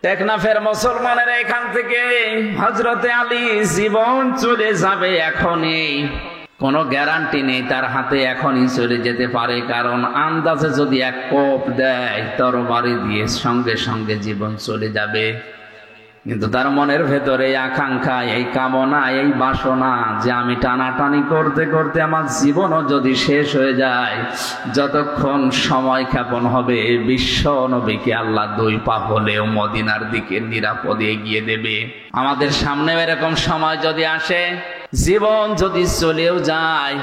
টেকনাফের মুসলমানের এখান থেকে হযরতে আলী জীবন চলে যাবে এখনই, কোনো গ্যারান্টি নেই তার হাতে এখনই চলে যেতে পারে, কারণ আন্দাজে যদি এক কোপ দেয় তরবারি দিয়ে সঙ্গে সঙ্গে জীবন চলে যাবে। কিন্তু তার মনের ভেতরে এই আকাঙ্ক্ষা, এই কামনা, এই বাসনা যে আমি টানাটানি করতে করতে আমার জীবনও যদি শেষ হয়ে যায়, যতক্ষণ সময় ক্ষেপণ হবে বিশ্ব নবীকে আল্লাহ 2 পা হলেও মদিনার দিকে নিরাপদে এগিয়ে দেবে। আমাদের সামনে এরকম সময় যদি আসে, জীবন যদি চলেও যায়,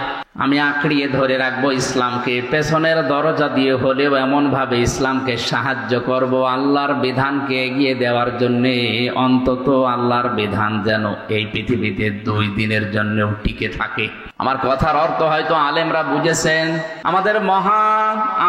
আমি আঁকড়িয়ে ধরে রাখবো ইসলামকে, পেছনের দরজা দিয়ে হলেও এমন ভাবে ইসলামকে সাহায্য করব, আল্লাহর বিধানকে এগিয়ে দেওয়ার জন্য। অন্তত আল্লাহর বিধান যেন এই পৃথিবীতে 2 দিনের জন্যও টিকে থাকে। আমার কথার অর্থ হয়তো আলেমরা বুঝেছেন। আমাদের মহা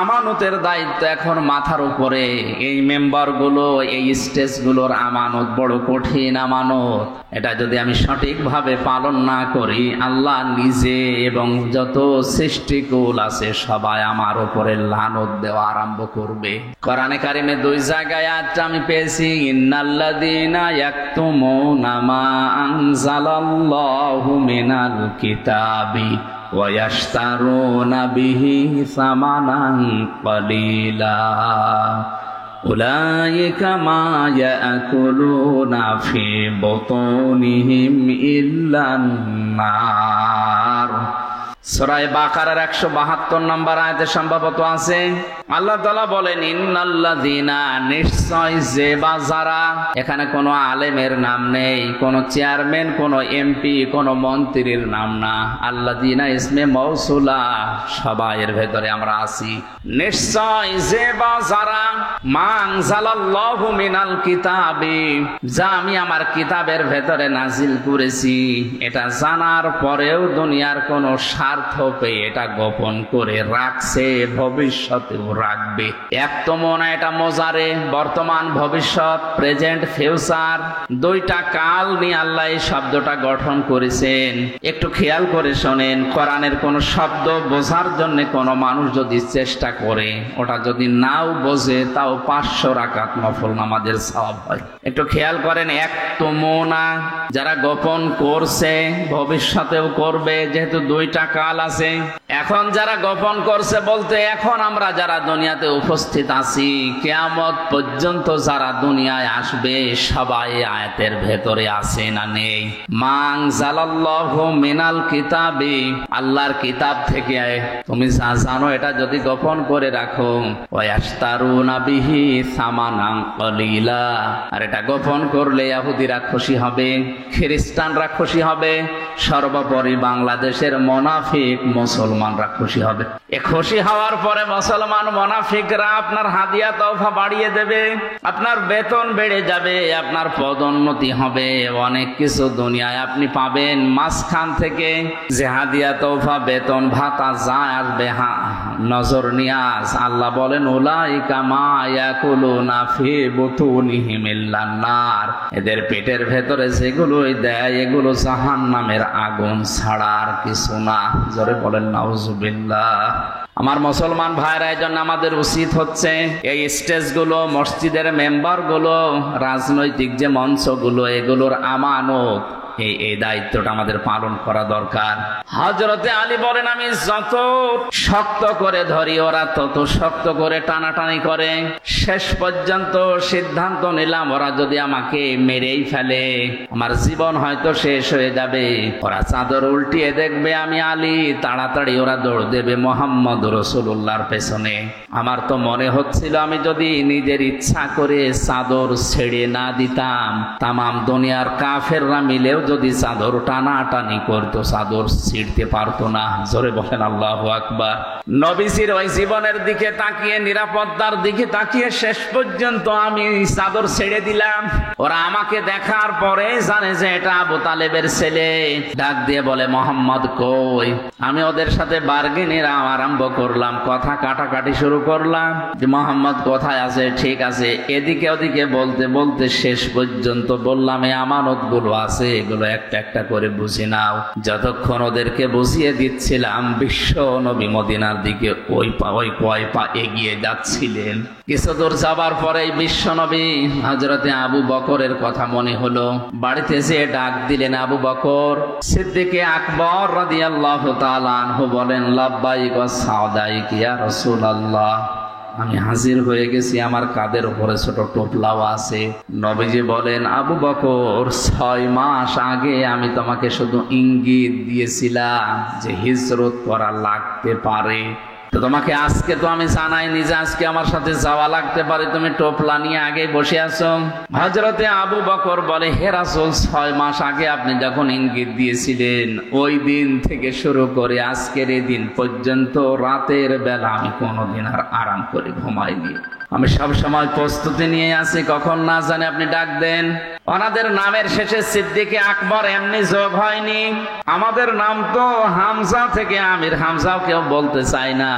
আমানতের দায়িত্ব এখন মাথার উপরে। এই মেম্বারগুলো, এই স্টেজগুলোর আমানত বড় কঠিন আমানত। এটা যদি আমি সঠিকভাবে পালন না করি, আল্লাহ নিজে এবং যত সৃষ্টিকুল আছে সবাই আমার উপরে লানত দেওয়া আরম্ভ করবে। কোরআনে কারিমে 2 জায়গায় আয়াতটা আমি পেয়েছি, ইন্নাল্লাযীনা ইয়াকতুমুনা মা আনজালাল্লাহু মিনাল কিতাবি ওয়া ইয়াশতারুনা বিহি সামানান ক্বালীলা উলাইকা মা ইয়াকুলুনা ফি বুতুনিহিম ইল্লান নার। সূরা বাকারার 172 নম্বর আয়াতে সম্ভবত আছে, আল্লাহ তাআলা বলেন ইন্নাল্লাযীনা, নিশ্চয় যে বা যারা, এখানে কোনো আলেমের নাম নেই, কোনো চেয়ারম্যান, কোনো এমপি, কোনো মন্ত্রীর নাম না। আল্লাযীনা ইসমে মৌসুলা, সবাইয়ের ভেতরে আমরা আছি। নিশ্চয় যে বা যারা মা আনজালাল্লাহু মিনাল কিতাবি, যা আমি আমার কিতাবের ভেতরে নাজিল করেছি, এটা জানার পরেও দুনিয়ার কোনো স্বার্থ পেয়ে এটা গোপন করে রাখছে, ভবিষ্যতেও রাখবে। এক তো মনে, এটা মোজারে, বর্তমান ভবিষ্যৎ, প্রেজেন্ট ফিউচার, 2টা কাল নিয়ে আল্লাহ এই শব্দটা গঠন করেছেন। একটু খেয়াল করে শোনেন, কোরআনের কোন শব্দ বোঝার জন্য কোন মানুষ যদি চেষ্টা করে, ওটা যদি নাও বোঝে তাও 500 রাকাত নফল নামাজের সওয়াব হয়। একটু খেয়াল করেন, এক তো মোনা, যারা গোপন করছে ভবিষ্যতেও করবে, যেহেতু 2টা কাল আছে। এখন যারা গোপন করছে বলতে, এখন আমরা যারা দুনিয়াতে উপস্থিত আছি, কিয়ামত পর্যন্ত যারা দুনিয়ায় আসবে সবাই আয়াতের ভেতরে আছে না নেই? মান জালাল্লাহু মিনাল কিতাবি, আল্লাহর কিতাব থেকে তুমি যা জানো এটা যদি গোপন করে রাখো, ওয়ায়াশতারুনা বিহি সামানান ক্বালীলা, আর এটা গোপন করলে ইহুদিরা খুশি হবে, খ্রিস্টানরা খুশি হবে, সর্বোপরি বাংলাদেশের মুনাফিক মুসলমানরা খুশি হবে। এ খুশি হওয়ার পরে মুসলমান মুনাফিকরা আপনার হাদিয়া তওফা বাড়িয়ে দেবে, আপনার বেতন বেড়ে যাবে, আপনার পদোন্নতি হবে, অনেক কিছু দুনিয়ায় আপনি পাবেন। মাঝখান থেকে যে হাদিয়া তওফা, বেতন ভাতা যা আসবে, নজর নিয়াজ, আল্লাহ বলেন উলাইকা মা ইয়াকুলুনা ফি বুতুনিহিম ইল্লান নার, এদের পেটের ভেতরে যেগুলোই দেয় এগুলো জাহান্নামের আগুন ছাড়া আর কিছু না। জোরে বলেন নাউজুবিল্লাহ। আমার মুসলমান ভাইরা, এই জন্য আমাদের উচিত হচ্ছে এই স্টেজগুলো, মসজিদের মেম্বারগুলো, রাজনৈতিক যে মঞ্চগুলো, এগুলোর আমানত, এই দায়িত্বটা আমাদের পালন করা দরকার। হযরতে আলী বলেন, আমি যত শক্ত করে ধরি ওরা তত শক্ত করে টানাটানি করে। শেষ পর্যন্ত সিদ্ধান্ত নিলাম, ওরা যদি আমাকে মেরেই ফেলে আমার জীবন হয়তো শেষ হয়ে যাবে। ওরা চাদর উল্টিয়ে দেখবে আমি আলী, তাড়াতাড়ি ওরা দৌড় দেবে মুহাম্মদ রাসূলুল্লাহর পেছনে। আমার তো মনে হচ্ছিল, আমি যদি নিজের ইচ্ছা করে চাদর ছেড়ে না দিতাম, তামাম দুনিয়ার কাফেররা মিলেও যদি চাদর টানাটানি করতো, চাদর ছিঁড়তে পারতো না। জোরে বলেন আল্লাহু আকবার। নবীজির ওই জীবনের দিকে তাকিয়ে, নিরাপত্তার দিকে তাকিয়ে শেষ পর্যন্ত আমি চাদর ছেড়ে দিলাম। ওরা আমাকে দেখার পরে জানে যে এটা আবু তালেবের ছেলে। ডাক দিয়ে বলে, মোহাম্মদ কই? আমি ওদের সাথে বার্গেনের আরম্ভ করলাম, কথা কাটাকাটি শুরু করলাম যে মোহাম্মদ কোথায় আছে, ঠিক আছে, এদিকে ওদিকে বলতে বলতে শেষ পর্যন্ত বললাম এই আমানত গুলো আছে এগুলো একটা একটা করে বুঝে নাও। যতক্ষণ ওদেরকে বুঝিয়ে দিচ্ছিলাম, বিশ্ব নবী মদিনার দিকে ওই কয় পা এগিয়ে যাচ্ছিলেন। কিছু দূর যাবার পরে বিশ্ব নবী হযরতে আবু বকরের কথা মনে হলো। বাড়িতে যেয়ে ডাক দিলেন, আবু বকর। সিদ্দিক আকবর রাদিয়াল্লাহু তাআলা আনহু বলেন, লাব্বাইক ওয়া সাদাইক ইয়া রাসূলুল্লাহ, আমি হাজির হয়ে গেছি, আমার কাঁধের উপরে ছোট টোপলাও আছে। নবীজি বলেন, আবু বকর, 6 মাস আগে আমি তোমাকে শুধু ইঙ্গিত দিয়েছিলাম যে হিজরত করা লাগতে পারে, তো তোমাকে আজকে তো আমি জানাইনি যে আজকে আমার সাথে যাওয়া লাগতে পারে, তুমি টোপলা নিয়ে আগে বসে আছো। হযরতে আবু বকর বলে, হে রাসূল, 6 মাস আগে আপনি যখন ইঙ্গিত দিয়েছিলেন, ওই দিন থেকে শুরু করে আজকের এই দিন পর্যন্ত রাতের বেলা আমি কোনোদিন আর আরাম করে ঘুমাইনি। আমি সব সময় প্রস্তুতি নিয়ে আছি, কখন না জানি আপনি ডাক দেন। ওনাদের নামের শেষে সিদ্দিক আকবর এমনি যোগ হয়নি। আমাদের নাম তো হামজা থেকে আমির, হামজাও কেউ বলতে চায় না।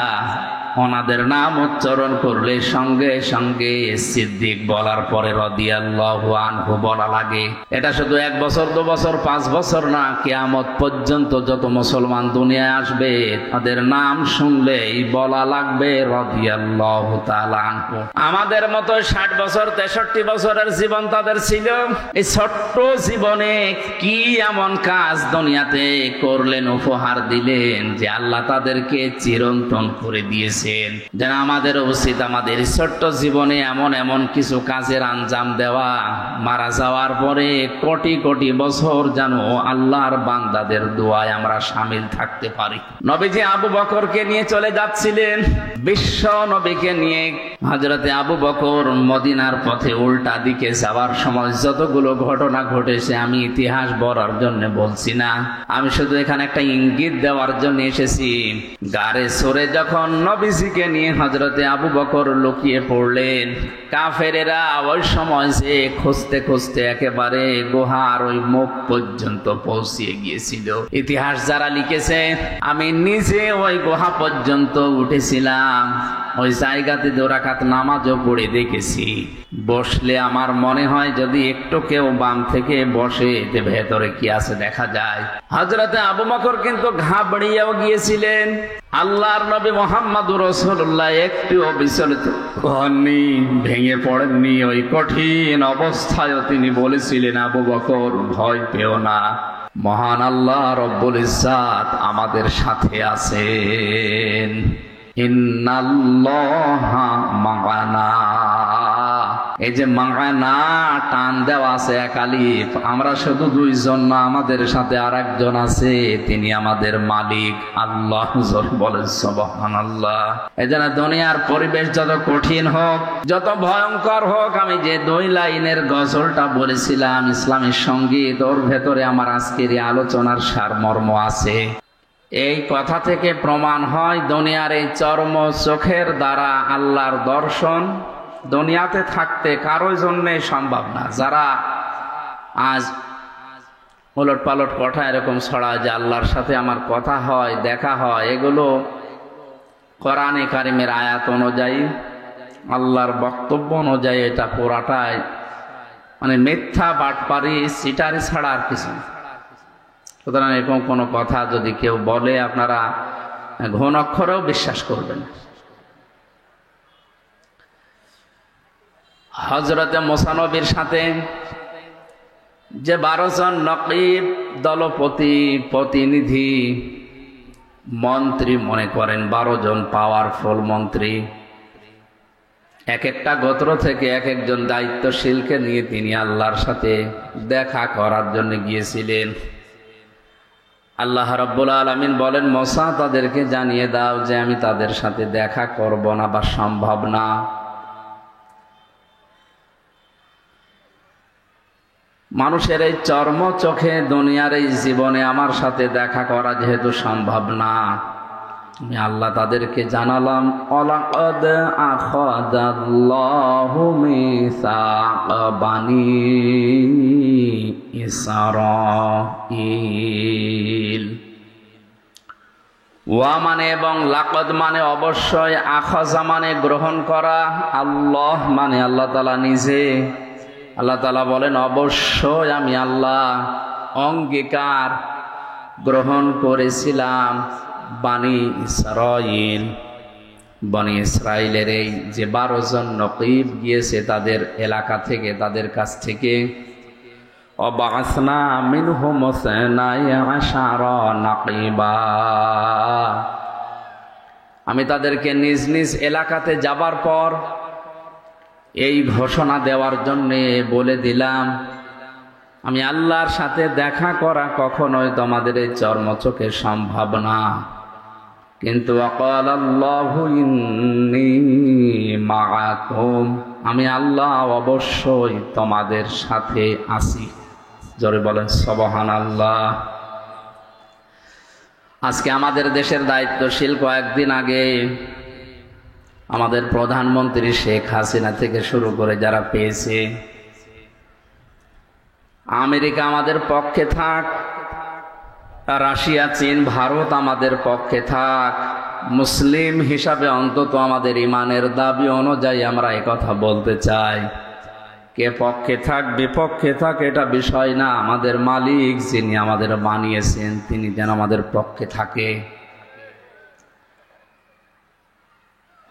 ওনাদের নাম উচ্চারণ করলে সঙ্গে সঙ্গে সিদ্দিক বলার পরে রাদিয়াল্লাহু আনহু বলা লাগে। এটা শুধু 1 বছর 2 বছর 5 বছর না, কিয়ামত পর্যন্ত যত মুসলমান দুনিয়ায় আসবে তাদের নাম শুনলেই বলা লাগবে রাদিয়াল্লাহু তাআলা আনহু। আমাদের মতো 60 বছর 63 বছরের জীবন তাদের ছিল। এই ছোট্ট জীবনে কি এমন কাজ দুনিয়াতে করলেন, উপহার দিলেন যে আল্লাহ তাদেরকে চিরন্তন করে দিয়েছে। যেন আমাদের উচিত আমাদের ছোট্ট জীবনে এমন এমন কিছু কাজের আঞ্জাম দেওয়া, মারা যাওয়ার পরে কোটি কোটি বছর যেন আল্লাহর বান্দাদের দোয়ায় আমরা শামিল থাকতে পারি। নবীজি আবু বকরকে নিয়ে চলে যাচ্ছিলেন। বিশ্ব নবীকে নিয়ে হযরতে আবু বকর মদিনার পথে উল্টা দিকে যাওয়ার সময় যতগুলো ঘটনা ঘটেছে আমি ইতিহাস বলার জন্য বলছি না, আমি শুধু এখানে একটা ইঙ্গিত দেওয়ার জন্য এসেছি। গাড়ে সরে যখন নবীজিকে নিয়ে হযরতে আবু বকর লুকিয়ে পড়লেন, কাফেরেরা ওই সময় যে খুঁজতে খুঁজতে একেবারে গুহার ওই মুখ পর্যন্ত পৌঁছিয়ে গিয়েছিল। ইতিহাস যারা লিখেছে, আমি নিজে ওই গুহা পর্যন্ত উঠেছিলাম, ওই জায়গাতে 2 রাকাত নামাজও পড়ে দেখেছি। বসলে আমার মনে হয় যদি একটু কেউ বাম থেকে বসে এতে ভেতরে কি আছে দেখা যায়। হযরতে আবু বকর কিন্তু ঘাবড়িয়েও গিয়েছিলেন। আল্লাহর নবী মুহাম্মদুর রাসূলুল্লাহ একটুও বিচলিত হননি, ভেঙে পড়েননি। ওই কঠিন অবস্থায়ও তিনি বলেছিলেন, আবু বকর ভয় পেও না, মহান আল্লাহ রব্বুল ইজ্জাত আমাদের সাথে আছেন। ইন্নাল্লাহা মা'ানা, এই যে মা'ানা টান দেওয়া আছে এক আলিফ, আমরা শুধু 2 জন না, আমাদের সাথে আরেকজন আছে, তিনি আমাদের মালিক আল্লাহ। বলেন সুবহানাল্লাহ। এই জন্য দুনিয়ার পরিবেশ যত কঠিন হোক, যত ভয়ঙ্কর হোক, আমি যে 2 লাইনের গজলটা বলেছিলাম ইসলামের সঙ্গীত, ওর ভেতরে আমার আজকের এই আলোচনার সারমর্ম আছে। এই কথা থেকে প্রমাণ হয় দুনিয়ার এই চর্ম চোখের দ্বারা আল্লাহর দর্শন দুনিয়াতে থাকতে কারোর জন্য সম্ভব না। যারা আজ উলট পালট কথা এরকম ছড়ায় যে আল্লাহর সাথে আমার কথা হয়, দেখা হয়, এগুলো কোরআনে কারিমের আয়াত অনুযায়ী, আল্লাহর বক্তব্য অনুযায়ী এটা পুরাটাই মানে মিথ্যা, বাটপারি, সিটারি ছাড়া আর কিছু। সুতরাং এরকম কোনো কথা যদি কেউ বলে আপনারা ঘন অক্ষরেও বিশ্বাস করবেন। হযরতে মুসা নবীর সাথে যে 12 জন নকিব, দলপতি, প্রতিনিধি, মন্ত্রী মনে করেন 12 জন পাওয়ারফুল মন্ত্রী, এক একটা গোত্র থেকে এক একজন দায়িত্বশীলকে নিয়ে তিনি আল্লাহর সাথে দেখা করার জন্য গিয়েছিলেন। আল্লাহ রাব্বুল আলামিন বলেন, মুসা তাদেরকে জানিয়ে দাও যে আমি তাদের সাথে দেখা করব না বা সম্ভব না। মানুষের এই চর্ম চোখে দুনিয়ার এই জীবনে আমার সাথে দেখা করা যেহেতু সম্ভব না, আমি আল্লাহ তাদেরকে জানালাম, ওয়ালাকাদ আখাযাল্লাহু মিসাকা বানি ইসরাঈল। ওয়া মানে এবং লাকাদ মানে অবশ্যই, আখাযা মানে গ্রহণ করা, আল্লাহ মানে আল্লাহ তাআলা নিজে। আল্লাহ তাআলা বলেন, অবশ্যই আমি আল্লাহ অঙ্গীকার গ্রহণ করেছিলাম বনি ইসরাইলের এই যে 12 জন নকিব গিয়েছে তাদের এলাকা থেকে, তাদের কাছ থেকে, অবাসনা মিনহুম ইসনাই আশারা নাকিবা, আমি তাদেরকে নিজ নিজ এলাকাতে যাবার পর এই ঘোষণা দেওয়ার জন্যে বলে দিলাম, আমি আল্লাহর সাথে দেখা করা কখনোই তোমাদের এই চর্মচোখে সম্ভব না, কিন্তু ওয়াকালাল্লাহু ইন্নী মাআকুম, আমি আল্লাহ অবশ্যই তোমাদের সাথে আছি। জোরে বলেন সুবহানাল্লাহ। আজকে আমাদের দেশের দায়িত্বশীল কয়েকদিন আগে আমাদের প্রধানমন্ত্রী শেখ হাসিনা থেকে শুরু করে যারা পেয়েছে, আমেরিকা আমাদের পক্ষে থাক, রাশিয়া, চীন, ভারত আমাদের পক্ষে থাক, মুসলিম হিসাবে অন্তত আমাদের ইমানের দাবি অনুযায়ী আমরা একথা বলতে চাই, কে পক্ষে থাক বিপক্ষে থাক এটা বিষয় না, আমাদের মালিক যিনি আমাদের বানিয়েছেন তিনি যেন আমাদের পক্ষে থাকে।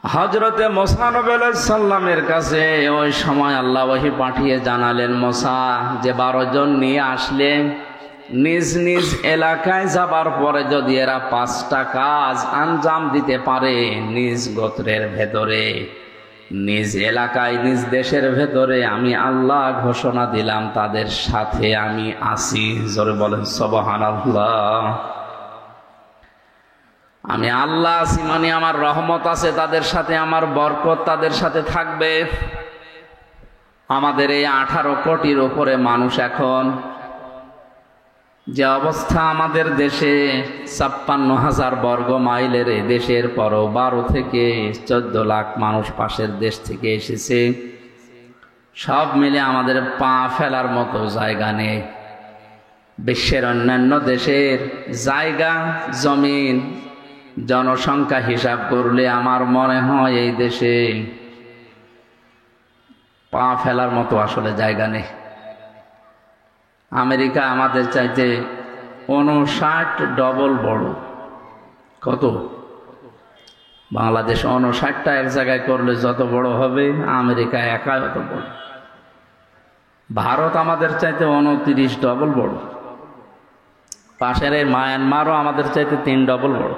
হযরতে মুসা নবী আলাইহিস সালামের কাছে ওই সময় আল্লাহ ওহী পাঠিয়ে জানালেন, মুসা যে 12 জন নিয়ে আসলে নিজ নিজ এলাকায় যাবার পরে যদি এরা 5টা কাজ আঞ্জাম দিতে পারে, নিজ গোত্রের ভেতরে, নিজ এলাকায়, নিজ দেশের ভেতরে, আমি আল্লাহ ঘোষণা দিলাম তাদের সাথে আমি আছি। জোরে বলেন সুবহানাল্লাহ। আমি আল্লাহ আছি মানে আমার রহমত আছে তাদের সাথে, আমার বরকত তাদের সাথে থাকবে। আমাদের এই 18 কোটির উপরে মানুষ, এখন যে অবস্থা আমাদের দেশে, 56,000 বর্গ মাইলের এই দেশের পরও 12 থেকে 14 লাখ মানুষ পাশের দেশ থেকে এসেছে, সব মিলে আমাদের পা ফেলার মতো জায়গা নেই। বিশ্বের অন্যান্য দেশের জায়গা, জমিন, জনসংখ্যা হিসাব করলে আমার মনে হয় এই দেশে পা ফেলার মতো আসলে জায়গা নেই। আমেরিকা আমাদের চাইতে 59 ডবল বড়। কত? বাংলাদেশ 59টা এক জায়গায় করলে যত বড় হবে, আমেরিকা একা অত বড়। ভারত আমাদের চাইতে 29 ডবল বড়। পাশের এই মায়ানমারও আমাদের চাইতে 3 ডবল বড়।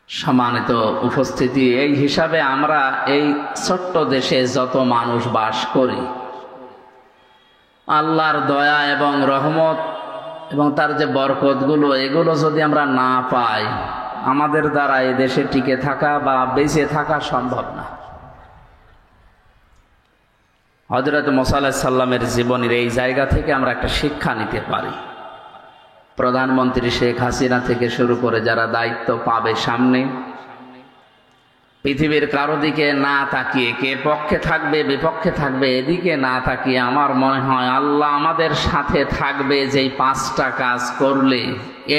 সম্মানিত উপস্থিতি, এই হিসাবে আমরা এই ছোট্ট দেশে যত মানুষ বাস করি, আল্লাহর দয়া এবং রহমত এবং তার যে বরকতগুলো, এগুলো যদি আমরা না পাই, আমাদের দ্বারা এই দেশে টিকে থাকা বা বেঁচে থাকা সম্ভব না। হযরত মুসা আলাইহিস সালামের জীবনের এই জায়গা থেকে আমরা একটা শিক্ষা নিতে পারি। প্রধানমন্ত্রী শেখ হাসিনা থেকে শুরু করে যারা দায়িত্ব পাবে সামনে, পৃথিবীর কারো দিকে না তাকিয়ে, কে পক্ষে থাকবে বিপক্ষে থাকবে এদিকে না তাকিয়ে, আমার মনে হয় আল্লাহ আমাদের সাথে থাকবে। যেই 5টা কাজ করলে,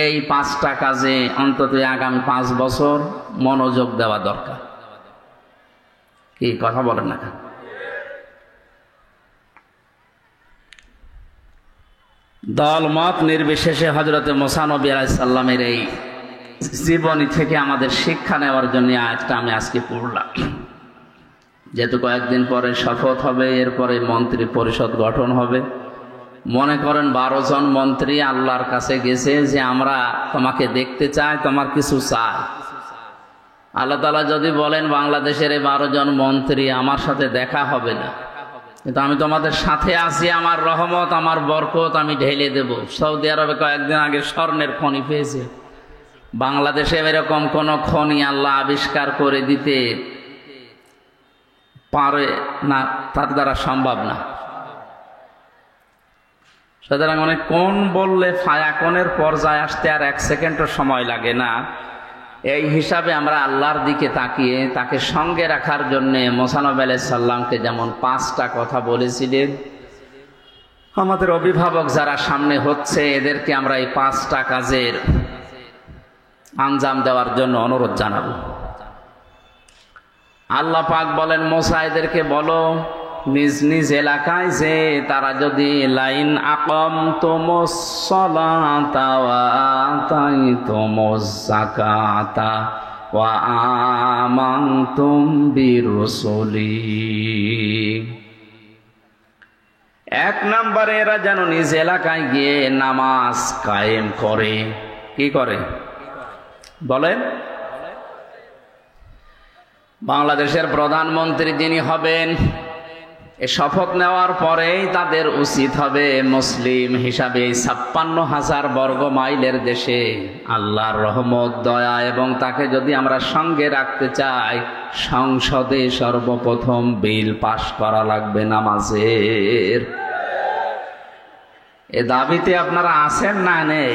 এই 5টা কাজে অন্তত আগামী 5 বছর মনোযোগ দেওয়া দরকার। কি কথা বলেন না? দল মত নির্বিশেষে হযরতে মুসা নবী আলাইহিস সালামের এই জীবনী থেকে আমাদের শিক্ষা নেওয়ার জন্য আয়াতটা আমি আজকে পড়লাম। যেহেতু কয়েকদিন পরে শপথ হবে, এরপরে মন্ত্রী পরিষদ গঠন হবে। মনে করেন 12 জন মন্ত্রী আল্লাহর কাছে গেছে যে আমরা তোমাকে দেখতে চাই, তোমার কিছু চাই। আল্লাহ তাআলা যদি বলেন বাংলাদেশের এই 12 জন মন্ত্রী আমার সাথে দেখা হবে না, কিন্তু আমি তোমাদের সাথে আছি, আমার রহমত আমার বরকত আমি ঢেলে দেব। সৌদি আরবে কয়েকদিন আগে স্বর্ণের খনি পেয়েছে, বাংলাদেশে এরকম কোন খনি আল্লাহ আবিষ্কার করে দিতে পারে না, তার দ্বারা সম্ভব না। সুতরাং অনেক কোন বললে ফায়াকনের পর্যায়ে আসতে আর 1 সেকেন্ডও সময় লাগে না। এই হিসাবে আমরা আল্লাহর দিকে তাকিয়ে তাকে সঙ্গে রাখার জন্য মুসা নবী আলাইহিস সালামকে যেমন 5টা কথা বলেছিলেন, আমাদের অভিভাবক যারা সামনে হচ্ছে এদেরকে আমরা এই 5টা কাজের আঞ্জাম দেওয়ার জন্য অনুরোধ জানাবো। আল্লাহ পাক বলেন, মুসা এদেরকে বলো নিজ নিজ এলাকায় যে তারা যদি লাইন আকামতুমুস সালাতা ওয়া আতাইতুমুজ যাকাতা ওয়া আমানতুম বিরুসুলি, এক নম্বরে এরা যেন নিজ এলাকায় গিয়ে নামাজ কায়েম করে। কি করে বলেন? বাংলাদেশের প্রধানমন্ত্রী যিনি হবেন, এ শপথ নেওয়ার পরেই তাদের উচিত হবে মুসলিম হিসাবে 56,000 বর্গ মাইলের দেশে আল্লাহর রহমত, দয়া এবং তাকে যদি আমরা সঙ্গে রাখতে চাই, সংসদে সর্বপ্রথম বিল পাশ করা লাগবে নামাজের। এ দাবিতে আপনারা আছেন না নেই?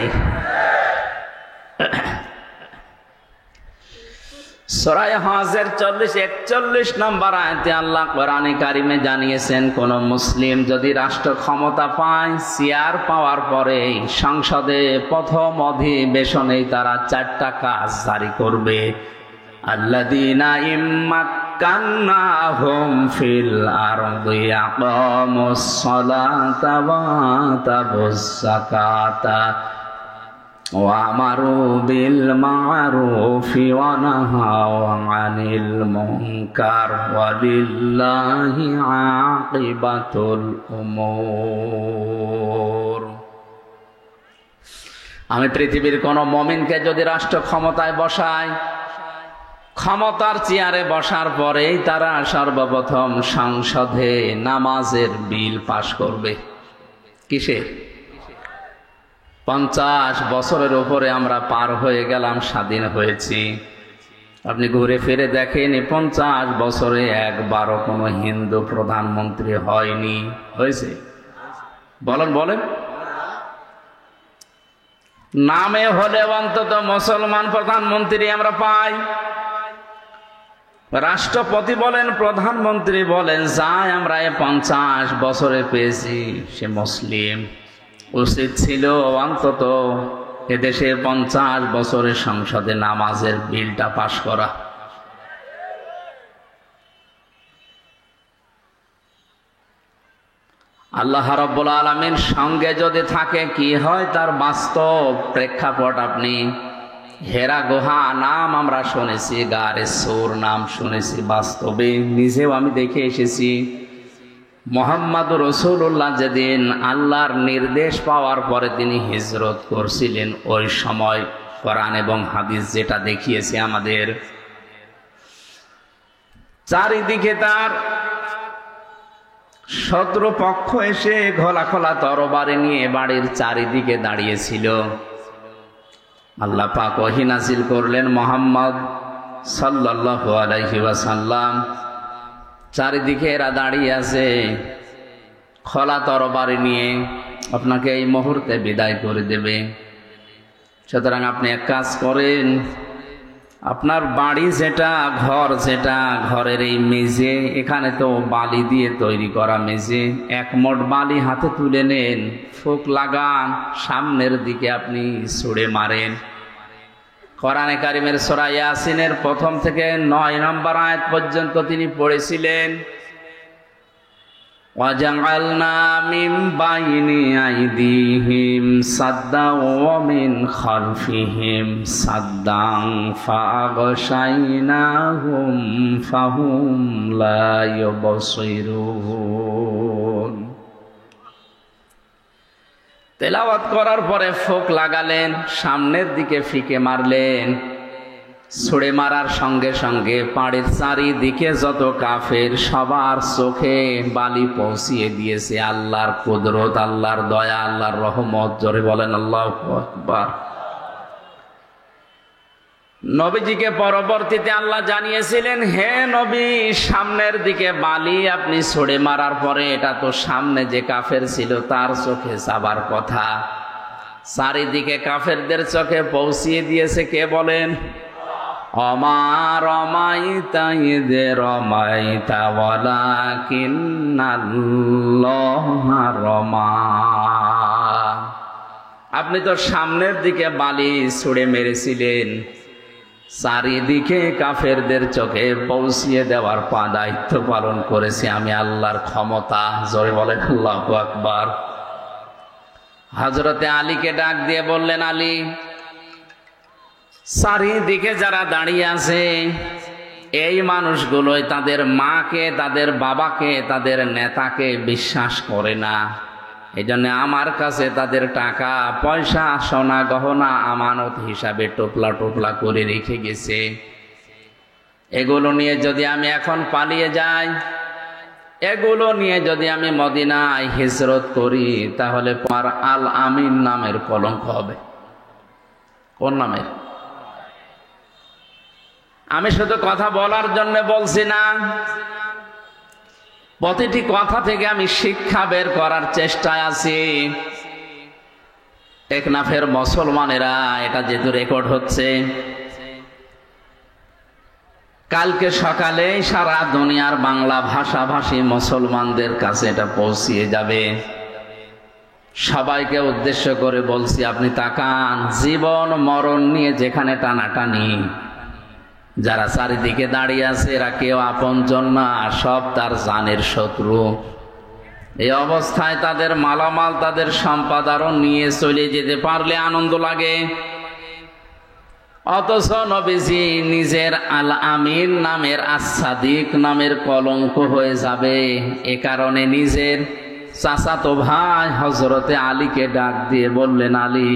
সূরা হজের 40-41 নম্বর আয়াতে আল্লাহ কোরআনে কারিমে জানিয়েছেন, কোন মুসলিম যদি রাষ্ট্র ক্ষমতা পায়, চেয়ার পাওয়ার পরে সংসদে প্রথম অধিবেশনেই তারা 4টা কাজ জারি করবে। আল্লাযীনা ইম্মাক্কান্নাহুম ফিল আরদি আকামুস সালাতা ওয়া আতাবুজ যাকাতা ওয়া আমারু বিল মা'রুফি ওয়া নাহাউ আনিল মুনকার ওয়া লিল্লাহি আকিবাতুল উমুর। আমি পৃথিবীর কোন মুমিনকে যদি রাষ্ট্র ক্ষমতায় বসাই, ক্ষমতার চেয়ারে বসার পরেই তারা সর্বপ্রথম সংসদে নামাজের বিল পাশ করবে। কিসের? 50 বছরের উপরে আমরা পার হয়ে গেলাম, স্বাধীন হয়েছি। আপনি ঘুরে ফিরে দেখেন 50 বছরে একবারও কোনো হিন্দু প্রধানমন্ত্রী হয়নি। হয়েছে? বলেন বলেন। নামে হলে অন্তত মুসলমান প্রধানমন্ত্রী আমরা পাই। রাষ্ট্রপতি বলেন, প্রধানমন্ত্রী বলেন, যাই আমরা 50 বছরে পেয়েছি সে মুসলিম। উচিত ছিল অন্তত এদেশে 50 বছরের সংসদে নামাজের বিলটা পাশ করা। আল্লাহ রাব্বুল আলামিন সঙ্গে যদি থাকে কি হয় তার বাস্তব প্রেক্ষাপট আপনি হেরা গুহা নাম আমরা শুনেছি, গারে সূর নাম শুনেছি, বাস্তবে নিজেও আমি দেখে এসেছি। মুহাম্মদুর রাসূলুল্লাহ যেদিন আল্লাহর নির্দেশ পাওয়ার পরে তিনি হিজরত করছিলেন, ওই সময় কোরআন এবং হাদিস যেটা দেখিয়েছে আমাদের, চারিদিকে তার শত্রু পক্ষ এসে খোলা খোলা তরবারি নিয়ে বাড়ির চারিদিকে দাঁড়িয়েছিল। আল্লাহ পাক ওহী নাযিল করলেন, মুহাম্মদ সাল্লাল্লাহু আলাইহি ওয়াসাল্লাম, চারিদিকে এরা দাঁড়িয়ে আছে খোলা তরবারি নিয়ে, আপনাকে এই মুহূর্তে বিদায় করে দেবে। সুতরাং আপনি এক কাজ করেন, আপনার বাড়ি যেটা, ঘর যেটা, ঘরের এই মেঝে, এখানে তো বালি দিয়ে তৈরি করা মেঝে, এক মোট বালি হাতে তুলে নেন, ফুঁক লাগান, সামনের দিকে আপনি ছুঁড়ে মারেন। কোরআনে কারিমের সূরা ইয়াসিনের 1 থেকে 9 নম্বর আয়াত পর্যন্ত তিনি পড়েছিলেন, وَجَعَلْنَا مِنْ بَيْنِ أَيْدِيهِمْ سَدًّا وَمِنْ خَلْفِهِمْ سَدًّا فَأَغْشَيْنَاهُمْ فَهُمْ لَا يُبْصِرُونَ। তেলাওয়াত করার পরে ফুঁক লাগালেন, সামনের দিকে ফিকে মারলেন, ছুড়ে মারার সঙ্গে সঙ্গে পাড়ের চারিদিকে যত কাফের সবার চোখে বালি পৌঁছিয়ে দিয়েছে আল্লাহর কুদরত, আল্লাহর দয়া, আল্লাহর রহমত। জোরে বলেন আল্লাহু আকবার। নবীজিকে পরবর্তীতে আল্লাহ জানিয়েছিলেন, হে নবী, সামনের দিকে বালি আপনি ছুড়ে মারার পরে এটা তো সামনে যে কাফের ছিল তার চোখে যাবার কথা, চারিদিকে কাফেরদের চোখে পৌঁছিয়ে দিয়েছে কে বলেন? ওমা রমাইতা ইয রমাইতা ওয়ালাকিন্নাল্লাহা রমা। আপনি তো সামনের দিকে বালি ছুঁড়ে মেরেছিলেন, চারিদিকে কাফেরদের চোখে পৌঁছিয়ে দেওয়ার দায়িত্ব পালন করেছি আমি আল্লাহর ক্ষমতা। জোরে বলেন আল্লাহু আকবার। হযরতে আলীকে ডাক দিয়ে বললেন, আলী, চারিদিকে যারা দাঁড়িয়ে আছে এই মানুষগুলোই তাদের মাকে, তাদের বাবাকে, তাদের নেতাকে বিশ্বাস করে না। এই জন্য আমার কাছে তাদের টাকা পয়সা, সোনা গহনা আমানত হিসাবে টোপলা টোপলা করে রেখে গেছে। এগুলো নিয়ে যদি আমি এখন পালিয়ে যাই, এগুলো নিয়ে যদি আমি মদিনায় হিজরত করি, তাহলে পর আল আমিন নামের কলঙ্ক হবে। কোন নামের? আমি শুধু কথা বলার জন্য বলছি না, প্রতিটি কথা থেকে আমি শিক্ষা বের করার চেষ্টায় আছি। টেকনাফের মুসলমানেরা, এটা যেহেতু রেকর্ড হচ্ছে, কালকে সকালে সারা দুনিয়ার বাংলা ভাষাভাষী মুসলমানদের কাছে এটা পৌঁছিয়ে যাবে। সবাইকে উদ্দেশ্য করে বলছি, আপনি তাকান, জীবন মরণ নিয়ে যেখানে টানাটানি, যারা চারিদিকে দাঁড়িয়ে আছে এরা কেউ আপনজন না, সব তার জানের শত্রু। এই অবস্থায় তাদের মালামাল, তাদের সম্পদ আরো নিয়ে চলে যেতে পারলে আনন্দ লাগে। অথচ নবীজি নিজের আল আমিন নামের, আস-সাদিক নামের কলঙ্ক হয়ে যাবে, এ কারণে নিজের চাচাতো ভাই হযরতে আলীকে ডাক দিয়ে বললেন, আলী,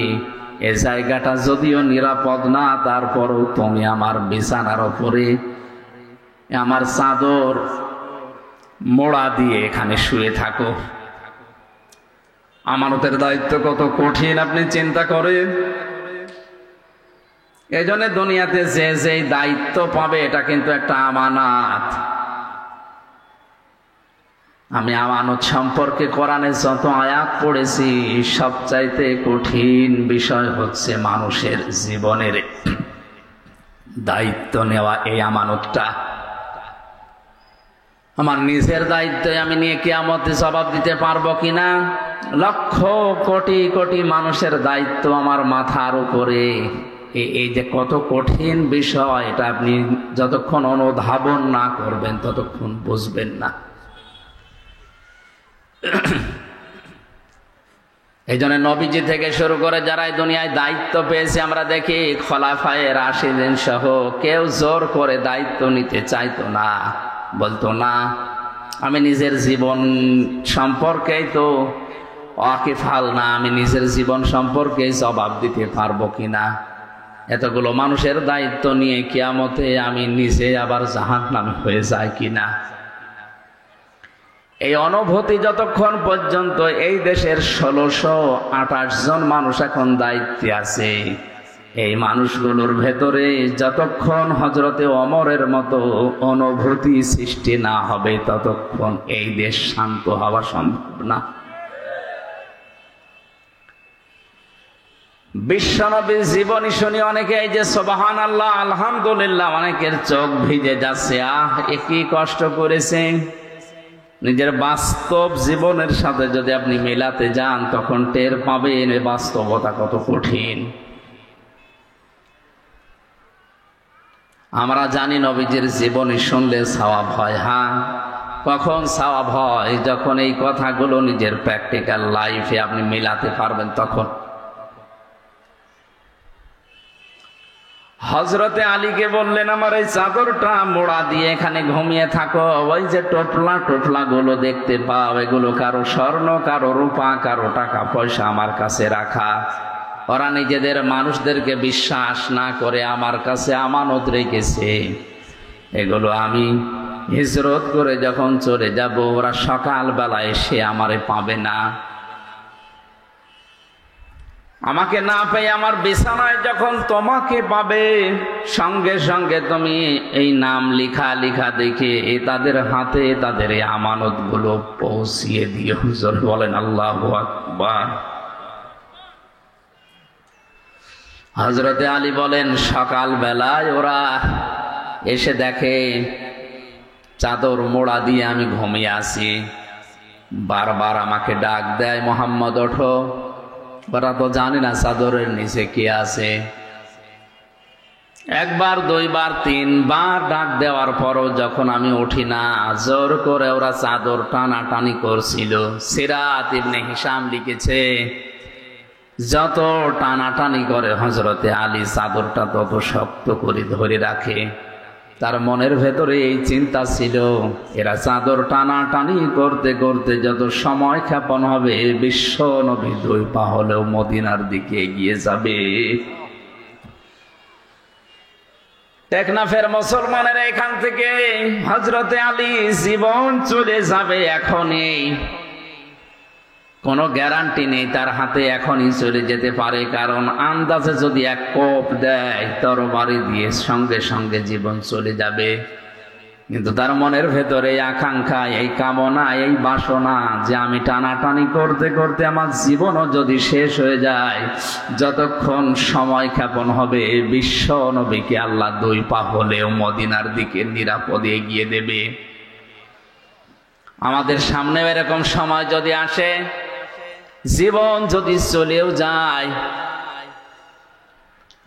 এ জায়গাটা যদিও নিরাপদ না, তারপরেও তুমি আমার বিছানার উপরে আমার চাদর মোড়া দিয়ে এখানে শুয়ে থাকো। আমানতের দায়িত্ব কত কঠিন আপনি চিন্তা করেন। এই জন্য দুনিয়াতে যে যেই দায়িত্ব পাবে এটা কিন্তু একটা আমানত। আমি আমানত সম্পর্কে কোরআনে যত আয়াত পড়েছি, সবচাইতে কঠিন বিষয় হচ্ছে মানুষের জীবনের দায়িত্ব নেওয়া। এই আমানতটা আমার নিজের দায়িত্বে আমি নিয়ে কিয়ামতে জবাব দিতে পারবো কিনা, লক্ষ কোটি কোটি মানুষের দায়িত্ব আমার মাথার উপরে। এই যে কত কঠিন বিষয়, এটা আপনি যতক্ষণ অনুধাবন না করবেন ততক্ষণ বুঝবেন না। এই জন্য নবীজি থেকে শুরু করে যারা এই দুনিয়ায় দায়িত্ব পেয়েছে, আমরা দেখি খোলাফায়ে রাশিদিন সহ কেউ জোর করে দায়িত্ব নিতে চাইতো না, বলতো না, আমি নিজের জীবন সম্পর্কেই তো ওয়াকিফাল না, আমি নিজের জীবন সম্পর্কে জবাব দিতে পারবো কিনা। এতগুলো মানুষের দায়িত্ব নিয়ে কিয়ামতে আমি নিজে আবার জাহান্নামী হয়ে যায় কিনা। এই অনুভূতি যতক্ষণ পর্যন্ত এই দেশের 1628 জন মানুষ এখন দায়িত্বে আছে, এই মানুষগুলোর ভেতরে যতক্ষণ হযরতে ওমরের মতো অনুভূতি সৃষ্টি না হবে, ততক্ষণ এই দেশ শান্ত হওয়া সম্ভব না। বিশ্বনবীর জীবনী শুনি অনেকে এই যে সুবহানাল্লাহ, আলহামদুলিল্লাহ, অনেকের চোখ ভিজে যাচ্ছে। একই কষ্ট করেছে। নিজের বাস্তব জীবনের সাথে যদি আপনি মেলাতে যান, তখন টের পাবেন বাস্তবতা কত কঠিন। আমরা জানি নবীজির জীবনী শুনলে সওয়াব হয়। হ্যাঁ, কখন সওয়াব হয়? যখন এই কথাগুলো নিজের প্র্যাকটিক্যাল লাইফে আপনি মেলাতে পারবেন তখন। হযরতে আলীকে বললেন, আমার এই চাদরটা মোড়া দিয়ে এখানে ঘুমিয়ে থাকো। ওই যে টোপলা টোপলা গুলো দেখতে পাও, এগুলো কারো স্বর্ণ, কারো রূপা, কারো টাকা পয়সা আমার কাছে রাখা। ওরা নিজেদের মানুষদেরকে বিশ্বাস না করে আমার কাছে আমানত রেখেছে। এগুলো আমি হিজরত করে যখন চলে যাব, ওরা সকালবেলা এসে আমারে পাবে না। আমাকে না পেয়ে আমার বিছানায় যখন তোমাকে পাবে, সঙ্গে সঙ্গে তুমি এই নাম লিখা লিখা দেখে তাদের হাতে তাদের এই আমানত গুলো পৌঁছিয়ে দিও। হুজুর বলেন আল্লাহু আকবার। হযরতে আলী বলেন, সকাল বেলায় ওরা এসে দেখে চাদর মোড়া দিয়ে আমি ঘুমিয়ে আছি। বারবার আমাকে ডাক দেয়, মোহাম্মদ ওঠো। ওরা তো জানে না চাদরের নিচে কে আছে। একবার, দুইবার, তিনবার ডাক দেওয়ার পরও যখন আমি উঠি না, জোর করে ওরা চাদর টানাটানি করছিল। সিরাত ইবনে হিশাম লিখেছে, যত টানাটানি করে হযরতে আলী চাদরটা তত শক্ত করে ধরে রাখে। তার মনের ভেতরে এই চিন্তা ছিল, এরা চাদর টানাটানি করতে করতে যত সময় ক্ষেপণ হবে, বিশ্ব নবী 2 পা হলেও মদিনার দিকে এগিয়ে যাবে। টেকনাফের মুসলমানের এখান থেকে হযরতে আলী জীবন চলে যাবে এখনই, কোনো গ্যারান্টি নেই তার হাতে এখনই চলে যেতে পারে। কারণ আন্দাজে যদি এক কোপ দেয় তরবারি দিয়ে, সঙ্গে সঙ্গে জীবন চলে যাবে। কিন্তু তার মনের ভেতরে এই আকাঙ্ক্ষা, এই কামনা, এই বাসনা যে আমি টানাটানি করতে করতে আমার জীবনও যদি শেষ হয়ে যায়, যতক্ষণ সময় ক্ষেপণ হবে, বিশ্ব নবীকে আল্লাহ 2 পা হলেও মদিনার দিকে নিরাপদে এগিয়ে দেবে। আমাদের সামনে এরকম সময় যদি আসে, জীবন যদি চলেও যায়,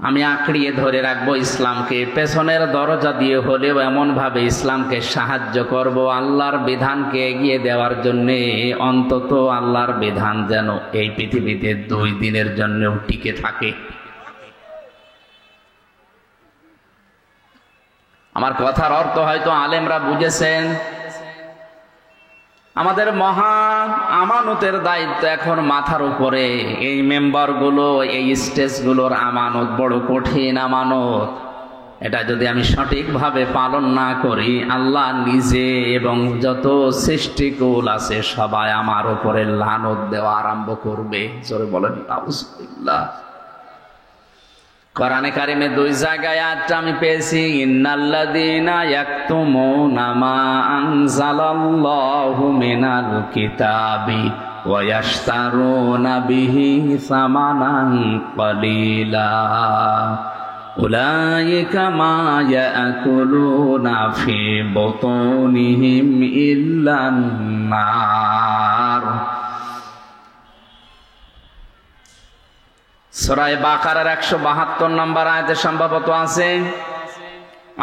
আমি আঁকড়িয়ে ধরে রাখবো ইসলামকে, পেছনের দরজা দিয়ে হলেও এমন ভাবে ইসলামকে সাহায্য করব, আল্লাহর বিধানকে এগিয়ে দেওয়ার জন্যে। অন্তত আল্লাহর বিধান যেন এই পৃথিবীতে 2 দিনের জন্যও টিকে থাকে। আমার কথার অর্থ হয়তো আলেমরা বুঝেছেন। আমাদের মহা আমানতের দায়িত্ব এখন মাথার উপরে। এই মেম্বারগুলো, এই স্টেজগুলোর আমানত বড় কঠিন আমানত। এটা যদি আমি সঠিকভাবে পালন না করি, আল্লাহ নিজে এবং যত সৃষ্টিকুল আছে সবাই আমার উপরে লানত দেওয়া আরম্ভ করবে। জোরে বলেন আউযুবিল্লাহ। কোরআনে কারিমে 2 জায়গায় আয়াতটা আমি পেয়েছি, ইন্নাল্লাযীনা ইয়াকতুমুনা মা আনজালাল্লাহু মিনাল কিতাবি ওয়া ইয়াশতারুনা বিহি সামানান ক্বালীলা উলাইকা মা ইয়াকুলুনা ফি বুতুনিহিম ইল্লান নার। সূরা বাকারার 172 নম্বর আয়াতে সম্ভবত আছে,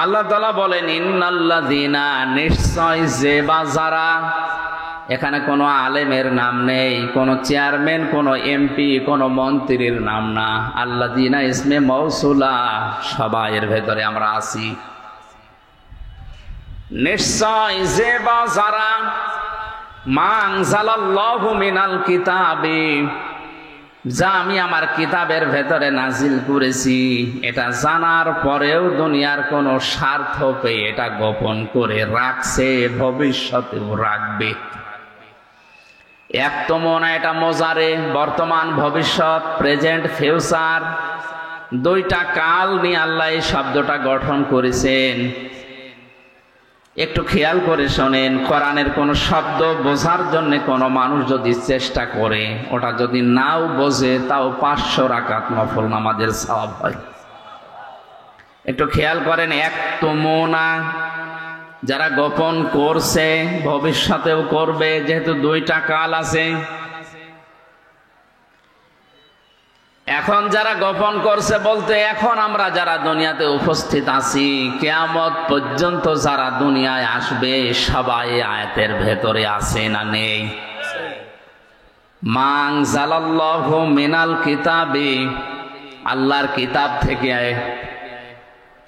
আল্লাহ তাআলা বলেন, ইন্নাল্লাযীনা, নিশ্চয় যে বা যারা। এখানে কোনো আলেমের নাম নেই, কোনো চেয়ারম্যান, কোনো এমপি, কোনো মন্ত্রীর নাম না। আল্লাযীনা ইসমে মৌসুলা, সবাই এর ভেতরে আমরা আছি। নিশ্চয় যে বা যারা, মা আনজালাল্লাহু মিনাল কিতাবি, যা আমি আমার কিতাবের ভেতরে নাজিল করেছি, এটা জানার পরেও দুনিয়ার কোনো স্বার্থ পেয়ে এটা গোপন করে রাখছে, ভবিষ্যতেও রাখবে। এক তো মনে, এটা মোজারে, বর্তমান, ভবিষ্যৎ, প্রেজেন্ট, ফিউচার, 2টা কাল নিয়ে আল্লাহ এই শব্দটা গঠন করেছেন। একটু খেয়াল করে শোনেন, কোরআনের কোন শব্দ বোঝার জন্য কোনো মানুষ যদি চেষ্টা করে, ওটা যদি নাও বোঝে, তাও 500 রাকাত নফল নামাজের সওয়াব হয়। একটু খেয়াল করেন, এক তুমুনা, যারা গোপন করছে, ভবিষ্যতেও করবে, যেহেতু 2টা কাল আছে। এখন যারা গোপন করছে বলতে, এখন আমরা যারা দুনিয়াতে উপস্থিত আছি, কিয়ামত পর্যন্ত যারা দুনিয়ায় আসবে, সবাই আয়াতের ভেতরে আছে না নেই? মা আনজালাল্লাহু মিনাল কিতাবি, আল্লাহর কিতাব থেকে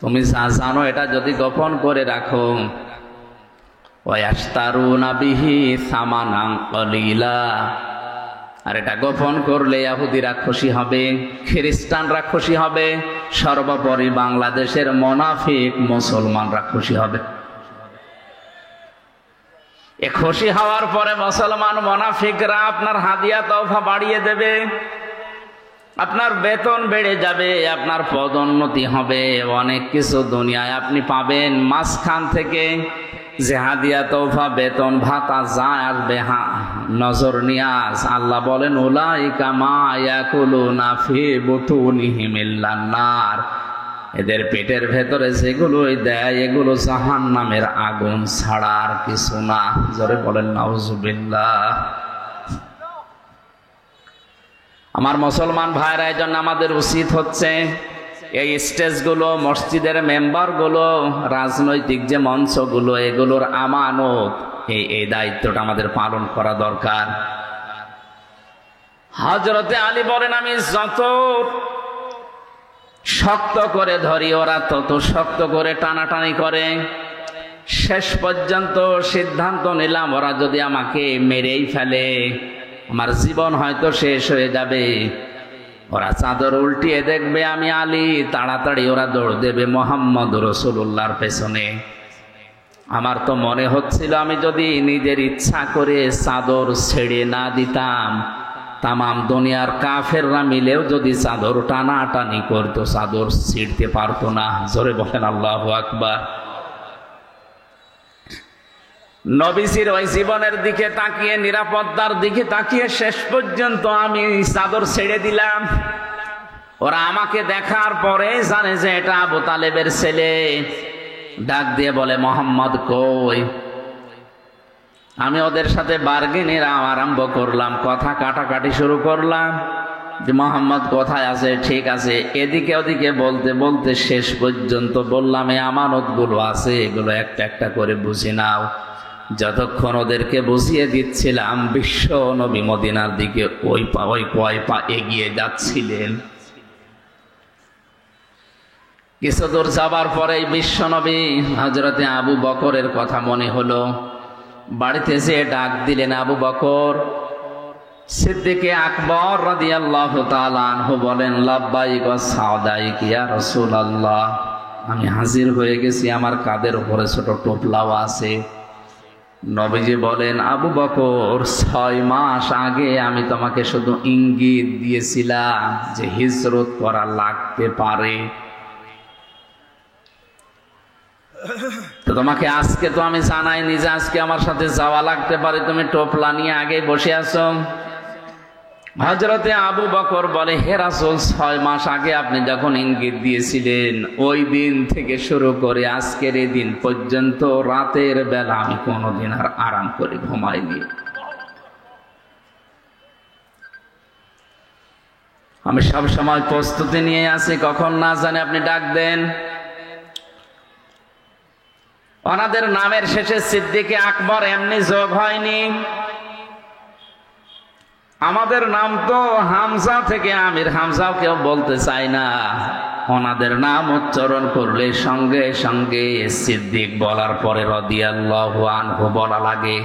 তুমি যা জানো এটা যদি গোপন করে রাখো, ওয়া ইয়াশতারুনা বিহি সামানান ক্বালীলা, আর এটা গোপন করলে ইহুদিরা খুশি হবে, খ্রিস্টানরা খুশি হবে, সর্বোপরি বাংলাদেশের মুনাফিক মুসলমানরা খুশি হবে। এ খুশি হওয়ার পরে মুসলমান মুনাফিকরা আপনার হাদিয়া তওফা বাড়িয়ে দেবে, আপনার বেতন বেড়ে যাবে, আপনার পদোন্নতি হবে, অনেক কিছু দুনিয়ায় আপনি পাবেন। মাঝখান থেকে যে হাদিয়া তওফা, বেতন ভাতা যা আসবে, নজর নিয়াজ, আল্লাহ বলেন, উলাইকা মা ইয়াকুলুনা ফি বুতুনিহিম ইল্লান নার, এদের পেটের ভেতরে যেগুলোই দেয় এগুলো জাহান্নামের আগুন ছাড়া আর কিছু না। জোরে বলেন নাউজুবিল্লাহ। আমার মুসলমান ভাইরা, এই জন্য আমাদের উচিত হচ্ছে এই স্টেজগুলো, মসজিদের মেম্বারগুলো, রাজনৈতিক যে মঞ্চগুলো, এগুলোর আমানত, এই দায়িত্বটা আমাদের পালন করা দরকার। হযরতে আলী বলেন, আমি যত শক্ত করে ধরি ওরা তত শক্ত করে টানাটানি করে। শেষ পর্যন্ত সিদ্ধান্ত নিলাম ওরা যদি আমাকে মেরেই ফেলে আমার জীবন হয়তো শেষ হয়ে যাবে। ওরা চাদর উল্টিয়ে দেখবে আমি আলী, তাড়াতাড়ি ওরা দৌড় দেবে মুহাম্মদ রাসূলুল্লাহর পেছনে। আমার তো মনে হচ্ছিল আমি যদি নিজের ইচ্ছা করে চাদর ছেড়ে না দিতাম, তামাম দুনিয়ার কাফেররা মিলেও যদি চাদর টানাটানি করতো, চাদর ছিঁড়তে পারতো না। জোরে বলেন আল্লাহু আকবার। নবীজির ওই জীবনের দিকে তাকিয়ে, নিরাপত্তার দিকে তাকিয়ে শেষ পর্যন্ত আমি চাদর ছেড়ে দিলাম। ওরা আমাকে দেখার পরে জানে যে এটা আবু তালেবের ছেলে। ডাক দিয়ে বলে, মোহাম্মদ কই? আমি ওদের সাথে বার্গেনের আরম্ভ করলাম, কথা কাটাকাটি শুরু করলাম যে মোহাম্মদ কোথায় আছে, ঠিক আছে, এদিকে ওদিকে বলতে বলতে শেষ পর্যন্ত বললাম এই আমানতগুলো আছে, এগুলো একটা একটা করে বুঝে নাও। যতক্ষণ ওদেরকে বুঝিয়ে দিচ্ছিলাম, বিশ্ব নবী মদিনার দিকে ওই কয় পা এগিয়ে যাচ্ছিলেন। কিছু দূর যাবার পরে বিশ্ব নবী হযরতে আবু বকরের কথা মনে হলো। বাড়িতে যে ডাক দিলেন আবু বকর। সিদ্দিকে আকবর রাদিয়াল্লাহু তাআলা আনহু বলেন, লাব্বাইক ওয়া সাদাইক ইয়া রাসূলুল্লাহ, আমি হাজির হয়ে গেছি, আমার কাঁধের উপরে ছোট টোপলাও আছে। নবীজি বলেন, আবু বকর, 6 মাস আগে আমি তোমাকে শুধু ইঙ্গিত দিয়েছিলাম যে হিজরত করা লাগতে পারে, তো তোমাকে আজকে তো আমি জানাইনি যে আজকে আমার সাথে যাওয়া লাগতে পারে, তুমি টোপলা নিয়ে আগে বসে আছো। হযরতে আবু বকর বলে, হে রাসূল, 6 মাস আগে আপনি যখন ইঙ্গিত দিয়েছিলেন, ওই দিন থেকে শুরু করে আজকের এই দিন পর্যন্ত রাতের বেলা আমি কোনোদিন আর আরাম করে ঘুমাইনি। আমি সব সময় প্রস্তুতি নিয়ে আছি, কখন না জানে আপনি ডাক দেন। ওনাদের নামের শেষে সিদ্দিকে আকবর এমনি যোগ হয়নি। আমাদের নাম তো হামজা থেকে আমির, হামজাও কেউ বলতে চায় না। ওনাদের নাম উচ্চারণ করলে সঙ্গে সঙ্গে সিদ্দিক বলার পরে রাদিয়াল্লাহু আনহু বলা লাগে।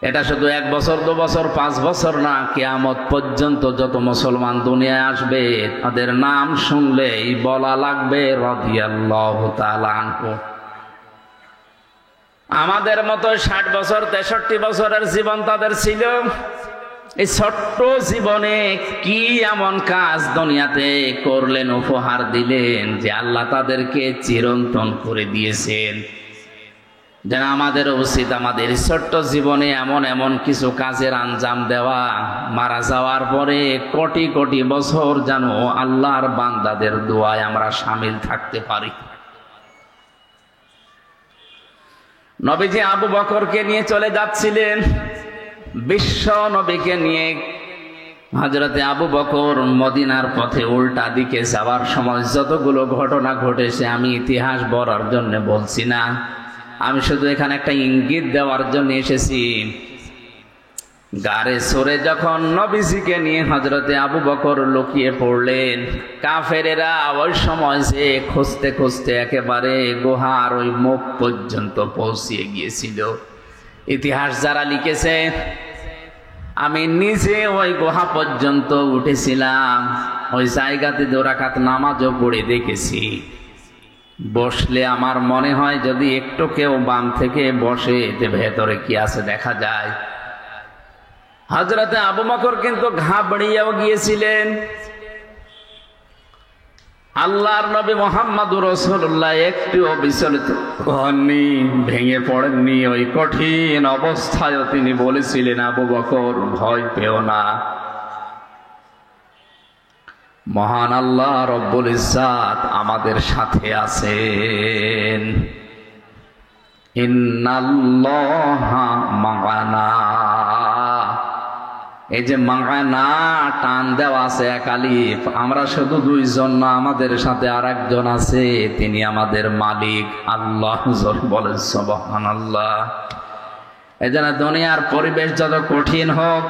এটা শুধু 1 বছর 2 বছর 5 বছর না, কিয়ামত পর্যন্ত যত মুসলমান দুনিয়ায় আসবে তাদের নাম শুনলেই বলা লাগবে রাদিয়াল্লাহু তাআলা আনহু। আমাদের মতো 60 বছর 63 বছরের জীবন তাদের ছিল। এই ছোট্ট জীবনে কি এমন কাজ দুনিয়াতে করলেন, উপহার দিলেন যে আল্লাহ তাদেরকে চিরন্তন করে দিয়েছেন। যেন আমাদের উচিত আমাদের ছোট্ট জীবনে এমন এমন কিছু কাজের আঞ্জাম দেওয়া, মারা যাওয়ার পরে কোটি কোটি বছর যেন আল্লাহর বান্দাদের দোয়ায় আমরা শামিল থাকতে পারি। নবীজি আবু বকরকে নিয়ে চলে যাচ্ছিলেন, বিশ্ব নবীকে নিয়ে। হযরতে আবু বকর মদিনার পথে উল্টা দিকে যাওয়ার সময় যতগুলো ঘটনা ঘটেছে আমি ইতিহাস বলার জন্য বলছি না, আমি শুধু এখানে একটা ইঙ্গিত দেওয়ার জন্য এসেছি। গাড়ে সরে যখন নবীজিকে নিয়ে হযরতে আবু বকর লুকিয়ে পড়লেন, কাফেরেরা ওই সময় যে খুঁজতে খুঁজতে একেবারে গুহার ওই মুখ পর্যন্ত পৌঁছিয়ে গিয়েছিল। ইতিহাস যারা লিখেছে, আমি নিজে ওই গুহা পর্যন্ত উঠেছিলাম, ওই জায়গাতে 2 রাকাত নামাজও পড়ে দেখেছি। বসলে আমার মনে হয় যদি একটু কেউ বাম থেকে বসে এতে ভেতরে কি আছে দেখা যায়। হযরতে আবু বকর কিন্তু ঘাবড়িয়েও গিয়েছিলেন। আল্লাহর নবী মুহাম্মদুর রাসূলুল্লাহ একটুও বিচলিত হননি, ভেঙে পড়েননি। ওই কঠিন অবস্থায়ও তিনি বলেছিলেন, আবু বকর ভয় পেও না, মহান আল্লাহ রব্বুল ইজ্জাত আমাদের সাথে আছেন। ইন্নাল্লাহা মা'ানা, এই যে মা'না টান দেওয়া আছে এক আলিফ, আমরা শুধু দুইজন না, আমাদের সাথে আর একজন আছে, তিনি আমাদের মালিক আল্লাহ। বলেন সুবহানাল্লাহ। এই জন্য দুনিয়ার পরিবেশ যত কঠিন হোক,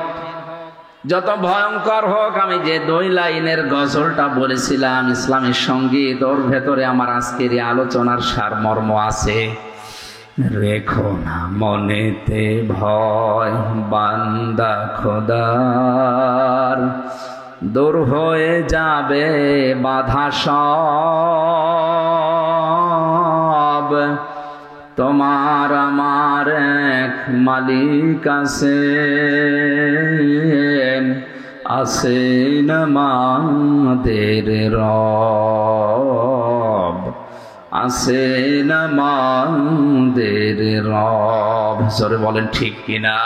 যত ভয়ঙ্কর হোক, আমি যে 2 লাইনের গজলটা বলেছিলাম ইসলামের সঙ্গীত, ওর ভেতরে আমার আজকের এই আলোচনার সারমর্ম আছে। রেখো না মনেতে ভয় বান্দা খোদার, দূর হয়ে যাবে বাধা সব, তোমার আমার এক মালিক আছেন, আছেন আমাদের রব, আছেন আমাদের রব। জোরে বলেন ঠিক কিনা?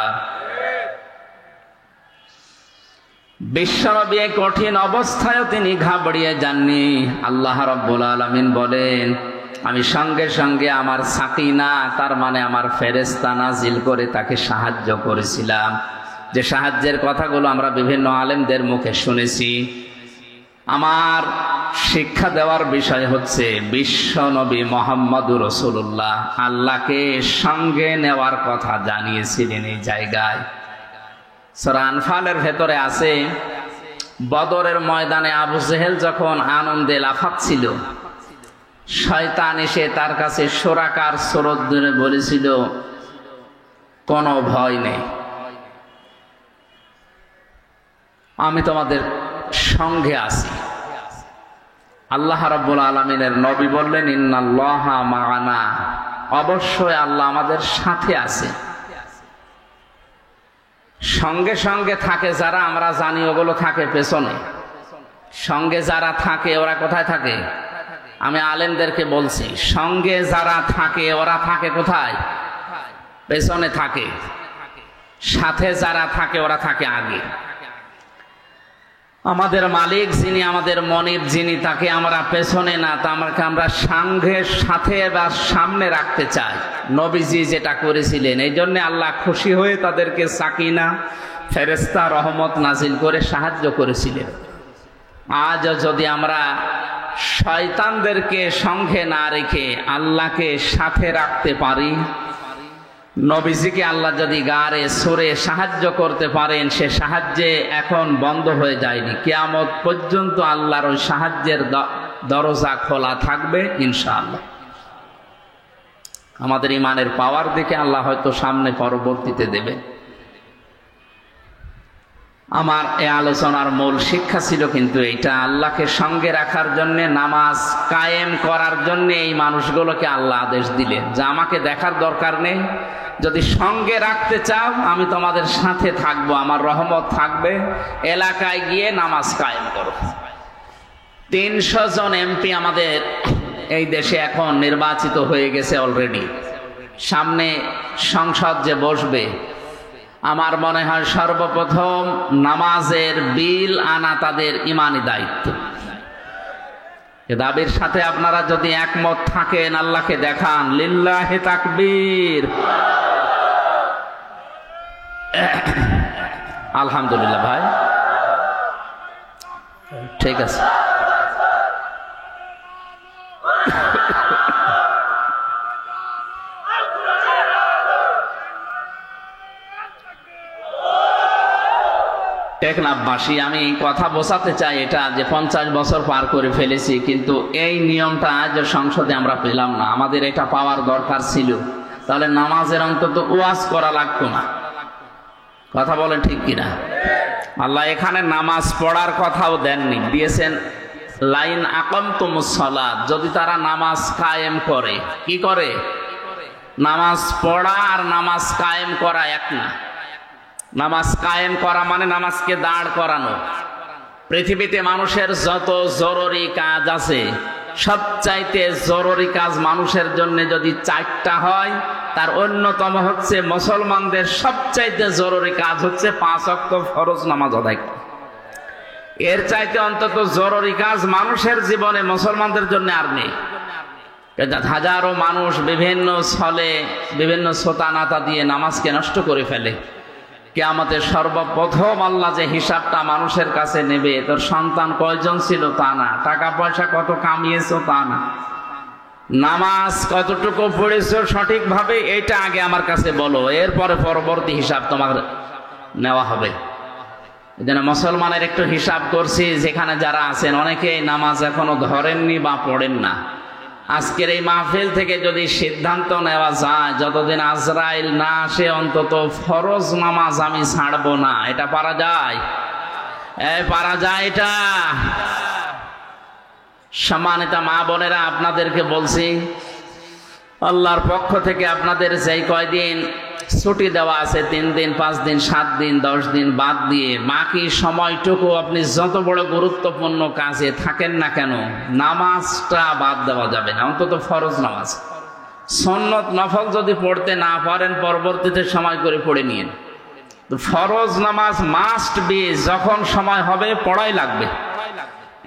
বিশ্বনবী এই কঠিন অবস্থায়ও তিনি ঘাবড়িয়ে যাননি। আল্লাহ রাব্বুল আলামিন বলেন, আমি সঙ্গে সঙ্গে আমার সাকিনা, তার মানে আমার ফেরেশতা নাজিল করে তাকে সাহায্য করেছিলাম। যে সাহায্যের কথাগুলো আমরা বিভিন্ন আলেমদের মুখে শুনেছি। আমার শিক্ষা দেওয়ার বিষয় হচ্ছে বিশ্বনবী মুহাম্মদুর রাসূলুল্লাহ আল্লাহকে সঙ্গে নেওয়ার কথা জানিয়েছিলেন এই জায়গায়। সূরা আনফালের ভেতরে আছে, বদরের ময়দানে আবু জেহেল যখন আনন্দে লাফাচ্ছিল, শয়তান এসে তার কাছে শোরাকার সুরত ধরে বলেছিল, কোনো ভয় নেই, আমি তোমাদের সঙ্গে আছি। আল্লাহ রাব্বুল আলামিনের নবী বললেন, ইন্নাল্লাহা মা'ানা, অবশ্যই আল্লাহ আমাদের সাথে আছে। সঙ্গে সঙ্গে থাকে যারা, আমরা জানি ওগুলো থাকে পেছনে। সঙ্গে যারা থাকে ওরা কোথায় থাকে? আমি আলেমদেরকে বলছি, সঙ্গে যারা থাকে ওরা থাকে কোথায়? পেছনে থাকে। সাথে যারা থাকে ওরা থাকে আগে। আমাদের মালিক যিনি, আমাদের মনিব যিনি, তাকে আমরা পেছনে না, তাকে আমরা সঙ্গের সাথে বা সামনে রাখতে চাই। নবীজি যেটা করেছিলেন, এই জন্য আল্লাহ খুশি হয়ে তাদেরকে সাকিনা, ফেরেশতা, রহমত নাজিল করে সাহায্য করেছিলেন। আজ যদি আমরা শয়তানদেরকে সঙ্গে না রেখে আল্লাহকে সাথে রাখতে পারি, নবীজিকে আল্লাহ যদি গারে সরে সাহায্য করতে পারেন, সে সাহায্যে এখন বন্ধ হয়ে যায়নি, কিয়ামত পর্যন্ত আল্লাহর ওই সাহায্যের দরজা খোলা থাকবে ইনশাআল্লাহ। আমাদের ইমানের পাওয়ার দেখে আল্লাহ হয়তো সামনে পরবর্তীতে দেবে। আমার এই আলোচনার মূল শিক্ষা ছিল কিন্তু এইটা, আল্লাহকে সঙ্গে রাখার জন্য, নামাজ কায়েম করার জন্য এই মানুষগুলোকে আল্লাহ আদেশ দিলেন যে আমাকে দেখার দরকার নেই, যদি সঙ্গে রাখতে চাও আমি তোমাদের সাথে থাকবো, আমার রহমত থাকবে, এলাকায় গিয়ে নামাজ কায়েম করো। 300 জন এমপি আমাদের এই দেশে এখন নির্বাচিত হয়ে গেছে অলরেডি। সামনে সংসদ যে বসবে, আমার মনে হয় সর্বপ্রথম নামাজের বিল আনা তাদের ইমানি দায়িত্ব। এ দাবির সাথে আপনারা যদি একমত থাকেন, আল্লাহকে দেখান, লিল্লাহি তাকবীর। আলহামদুলিল্লাহ ভাই, ঠিক আছে। টেকনাফবাসী, আমি কথা বোঝাতে চাই এটা যে 50 বছর পার করে ফেলেছি, কিন্তু এই নিয়মটা আজ সংসদে আমরা পেলাম না। আমাদের এটা পাওয়ার দরকার ছিল, তাহলে নামাজের অন্তত ওয়াজ করা লাগতো না। কথা বলেন ঠিক কিনা? আল্লাহ এখানে নামাজ পড়ার কথাও দেননি, দিয়েছেন লাইন আকামতুমুস সালাত, যদি তারা নামাজ কায়েম করে। কি করে? নামাজ পড়া আর নামাজ কায়েম করা এক না। নামাজ কায়েম করা মানে নামাজকে দাঁড় করানো। পৃথিবীতে মানুষের যত জরুরি কাজ আছে, সবচাইতে জরুরি কাজ মানুষের জন্য যদি 4টা হয়, তার অন্যতম হচ্ছে মুসলমানদের সবচাইতে জরুরি কাজ হচ্ছে 5 ওয়াক্ত ফরজ নামাজ আদায় করা। এর চাইতে অন্তত জরুরি কাজ মানুষের জীবনে মুসলমানদের জন্য আর নেই। হাজারো মানুষ বিভিন্ন ছলে, বিভিন্ন সোতানাতা দিয়ে নামাজকে নষ্ট করে ফেলে। কিয়ামতে সর্বপ্রথম আল্লাহ যে হিসাবটা মানুষের কাছে নেবে, তোর সন্তান কয়জন ছিল তা না, টাকা পয়সা কত কামিয়েছো তা না, নামাজ কতটুকু পড়েছো সঠিকভাবে, এটা আগে আমার কাছে বলো, এরপরে পরবর্তী হিসাব তোমার নেওয়া হবে। এজন্য মুসলমানের একটু হিসাব করছি, যেখানে যারা আছেন অনেকেই নামাজ এখনো ধরেননি বা পড়েন না। আজকের এই মাহফিল থেকে যদি সিদ্ধান্ত নেওয়া যায় যতদিন আজরাইল না আসে অন্তত ফরজ নামাজ আমি ছাড়বো না, এটা পারা যায়? পারা যায় এটা? সম্মানিত মা বোনেরা, আপনাদেরকে বলছি, আল্লাহর পক্ষ থেকে আপনাদের যেই কয়দিন ছুটি দেওয়া আছে, 3 দিন 5 দিন 7 দিন 10 দিন বাদ দিয়ে বাকি সময়টুকু আপনি যত বড় গুরুত্বপূর্ণ কাজে থাকেন না কেন, নামাজটা বাদ দেওয়া যাবে না, অন্তত ফরজ নামাজ। সুন্নত নফল যদি পড়তে না পারেন পরবর্তীতে সময় করে পড়ে নিন, ফরজ নামাজ মাস্ট বি, যখন সময় হবে পড়াই লাগবে।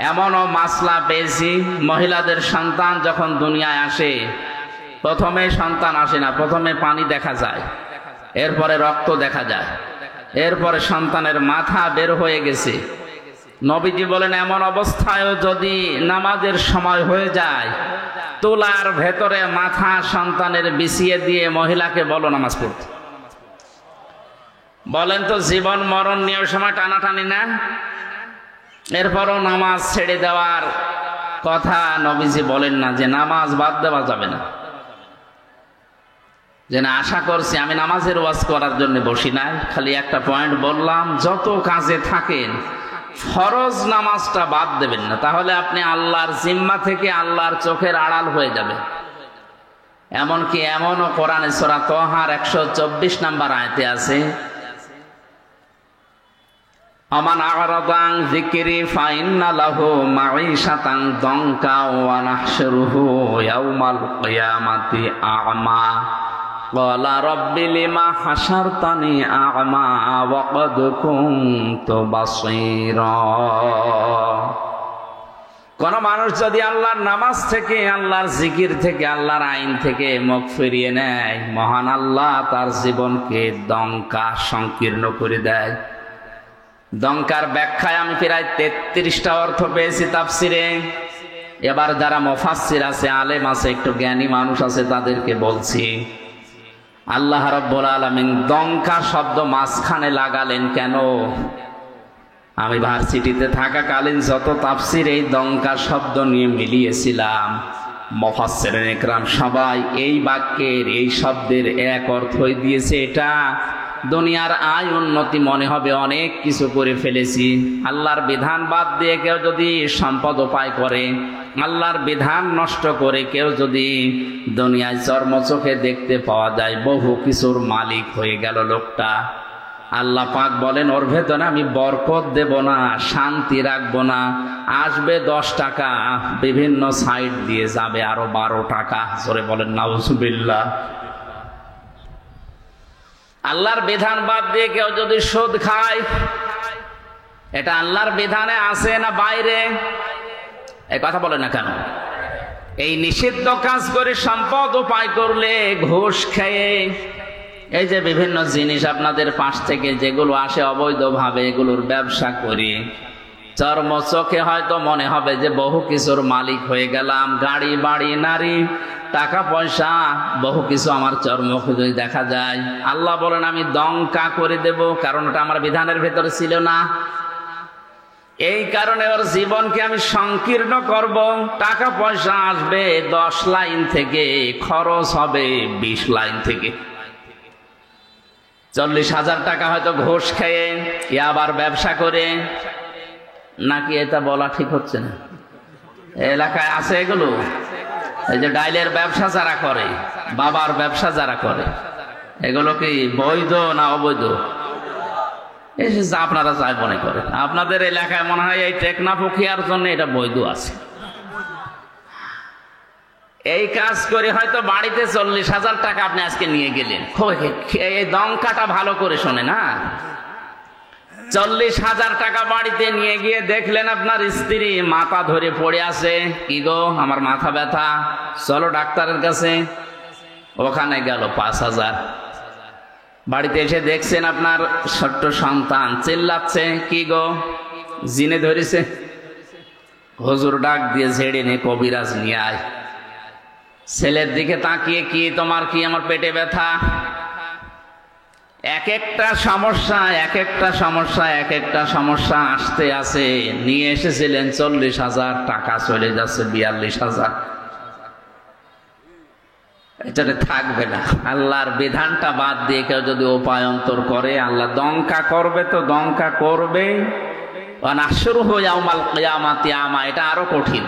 এমনও মাসলা পেয়েছি, মহিলাদের সন্তান যখন দুনিয়ায় আসে, প্রথমে সন্তান আসে না, প্রথমে পানি দেখা যায়, এরপরে রক্ত দেখা যায়, এরপরে সন্তানের মাথা বের হয়ে গেছে। নবীজি বলেন এমন অবস্থায়ও যদি নামাজের সময় হয়ে যায়, তুলার ভেতরে মাথা সন্তানের বিছিয়ে দিয়ে মহিলাকে বলো নামাজ পড়তে। বলেন তো, জীবন মরণ নিয়ে ওই সময় টানাটানি না? এরপরও নামাজ ছেড়ে দেওয়ার কথা নবীজি বলেন না যে নামাজ বাদ দেওয়া যাবে না। যে না, আশা করছি আমি নামাজের ওয়াজ করার জন্য বসি নাই, খালি একটা পয়েন্ট বললাম, যত কাজে থাকেন ফরজ নামাজটা বাদ দেবেন না, তাহলে আপনি আল্লাহর জিম্মা থেকে আল্লাহর চোখের আড়াল হয়ে যাবে। এমনকি এমনও কোরআনে সূরা তাহার 124 নম্বর আয়াতে আছে, আমান আ'রাদা আন যিকরি ফাইন্না লাহু মাঈশাতান দানকা ওয়া নাহশুরুহু ইয়াওমাল কিয়ামাতি আ'মা ক্বালা রাব্বি লিমা হাশারতানি আ'মা ওয়া ক্বাদ কুনতু বাসীরা। কোন মানুষ যদি আল্লাহর নামাজ থেকে, আল্লাহর জিকির থেকে, আল্লাহর আইন থেকে মুখ ফিরিয়ে নেয়, মহান আল্লাহ তার জীবনকে দঙ্কা সংকীর্ণ করে দেয়। দঙ্কার ব্যাখ্যায় আমি প্রায় 33টা অর্থ পেয়েছি তাফসিরে। এবার যারা মুফাসসির আছে, আলেম আছে, একটু জ্ঞানী মানুষ আছে, তাদেরকে বলছি, আল্লাহ রাব্বুল আলামিন দঙ্কা শব্দ মাঝখানে লাগালেন কেন? আমি ভার্সিটিতে থাকাকালীন যত তাফসির এই দঙ্কা শব্দ নিয়ে মিলিয়েছিলাম, মুফাসসিরিন ইকরাম সবাই এই বাক্যের, এই শব্দের এক অর্থই দিয়েছে, এটা দুনিয়ার আয় উন্নতি মনে হবে, অনেক কিছু করে ফেলেছি। আল্লাহর বিধান বাদ দিয়ে কেউ যদি সম্পদ উপায় করে, আল্লাহর বিধান নষ্ট করে কেউ যদি দুনিয়ায় চর্মচোখে দেখতে পাওয়া যায়, বহু কিছুর মালিক হয়ে গেল লোকটা। আল্লাহ পাক বলেন ওর ভেতরে আমি বরকত দেব না, শান্তি রাখবো না। আসবে 10 টাকা, বিভিন্ন সাইড দিয়ে যাবে আরো 12 টাকা। জোরে বলেন নাউজুবিল্লাহ। আল্লাহর বিধান বাদ দিয়ে কেউ যদি সুদ খায়, এটা আল্লাহর বিধানে আছে না বাইরে? এই কথা বলে না কেন? এই নিষিদ্ধ কাজ করে সম্পদ উপায় করলে, ঘুষ খেয়ে, এই যে বিভিন্ন জিনিস আপনাদের পাশ থেকে যেগুলো আসে অবৈধভাবে, এগুলোর ব্যবসা করি, চর্ম চোখে হয়তো মনে হবে যে বহু কিছুর মালিক হয়ে গেলাম, গাড়ি বাড়ি নারী টাকা পয়সা বহু কিছু আমার চর্মকে যদি দেখা যায়, আল্লাহ বলেন আমি দঙ্কা করে দেব, কারণ ওটা আমার বিধানের ভেতরে ছিল না। এই কারণে ওর জীবনকে আমি সংকীর্ণ করব। টাকা পয়সা আসবে 10 লাইন থেকে, খরচ হবে 20 লাইন থেকে। 40,000 টাকা হয়তো ঘুষ খেয়ে, আবার ব্যবসা করে, নাকি এটা বলা ঠিক হচ্ছে না? এলাকায় আছে এগুলো। এই যে ডাইলের ব্যবসা যারা করে, বাবার ব্যবসা যারা করে, এগুলো কি বৈধ না অবৈধ? এই যে আপনারা যাই মনে করেন, আপনাদের এলাকায় মনে হয় এই টেকনাফুকিয়ার জন্য এটা বৈধ আছে। এই কাজ করে হয়তো বাড়িতে 40,000 টাকা আপনি আজকে নিয়ে গেলেন। এই দঙ্কাটা ভালো করে শোনে না, 40,000 টাকা বাড়িতে নিয়ে গিয়ে দেখলেন আপনার স্ত্রী মাথা ধরে পড়ে আছে। কি গো, আমার মাথা ব্যথা, চলো ডাক্তারের কাছে। ওখানে গেল 5,000। বাড়িতে এসে দেখছেন আপনার ছোট্ট সন্তান চিল্লাচ্ছে, কি গো জিনে ধরেছে? হুজুর ডাক দিয়ে ঝেড়ে নে কবিরাজ নিয়ে আয়। ছেলের দিকে তাকিয়ে, কি তোমার কি? আমার পেটে ব্যথা। এক একটা সমস্যা এক একটা সমস্যা এক একটা সমস্যা আসতে আছে। নিয়ে এসেছিলেন 40,000 টাকা, চলে যাচ্ছে 42,000। এটাতে থাকবে না। আল্লাহর বিধানটা বাদ দিয়ে কেউ যদি উপায়ন্তর করে, আল্লাহ দঙ্কা করবে তো দঙ্কা করবে। নাহশুরুহু ইয়াউমাল কিয়ামাতি আমা, এটা আরো কঠিন।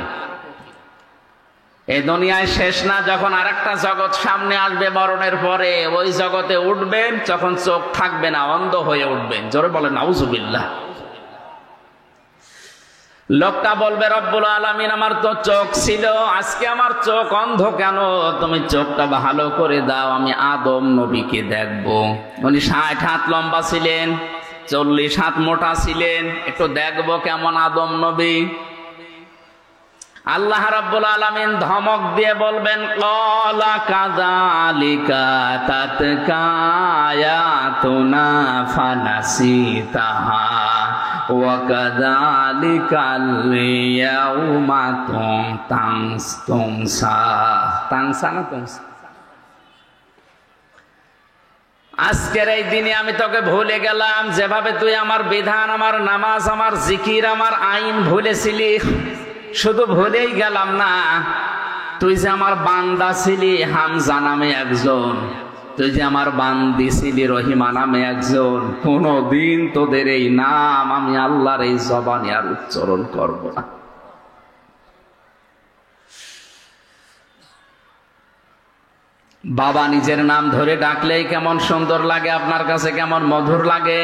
এই দুনিয়ায় শেষ না, যখন আরেকটা জগৎ সামনে আসবে মরণের পরে, ওই জগতে উঠবেন, যখন চোখ থাকবে না অন্ধ হয়ে উঠবেন। জোরে বলেন নাউজুবিল্লাহ। লোকটা বলবে, রব্বুল আলামিন আমার তো চোখ ছিল, আজকে আমার চোখ অন্ধ কেন? তুমি চোখটা ভালো করে দাও, আমি আদম নবীকে দেখবো। উনি 60 হাত লম্বা ছিলেন, 40 হাত মোটা ছিলেন, একটু দেখবো কেমন আদম নবী। আল্লাহ রাব্বুল আলামিন ধমক দিয়ে বলবেন, ক্বালা কাযালিকা তাতকা আয়াতুনা ফানাসিতাহা ওয়া কাযালিকাল ইয়াউমা তুনসা। আজকের এই দিনে আমি তোকে ভুলে গেলাম, যেভাবে তুই আমার বিধান, আমার নামাজ, আমার জিকির, আমার আইন ভুলেছিলি। শুধু ভুলেই গেলাম না, তুই যে আমার বান্দা ছিলি হামজা নামে একজন, তুই যে আমার বান্দি ছিলি রহিমা নামে একজন, কোনদিন তোদের এই নাম আমি আল্লাহর এই জবানে আর উচ্চারণ করব না। বাবা নিজের নাম ধরে ডাকলেই কেমন সুন্দর লাগে, আপনার কাছে কেমন মধুর লাগে।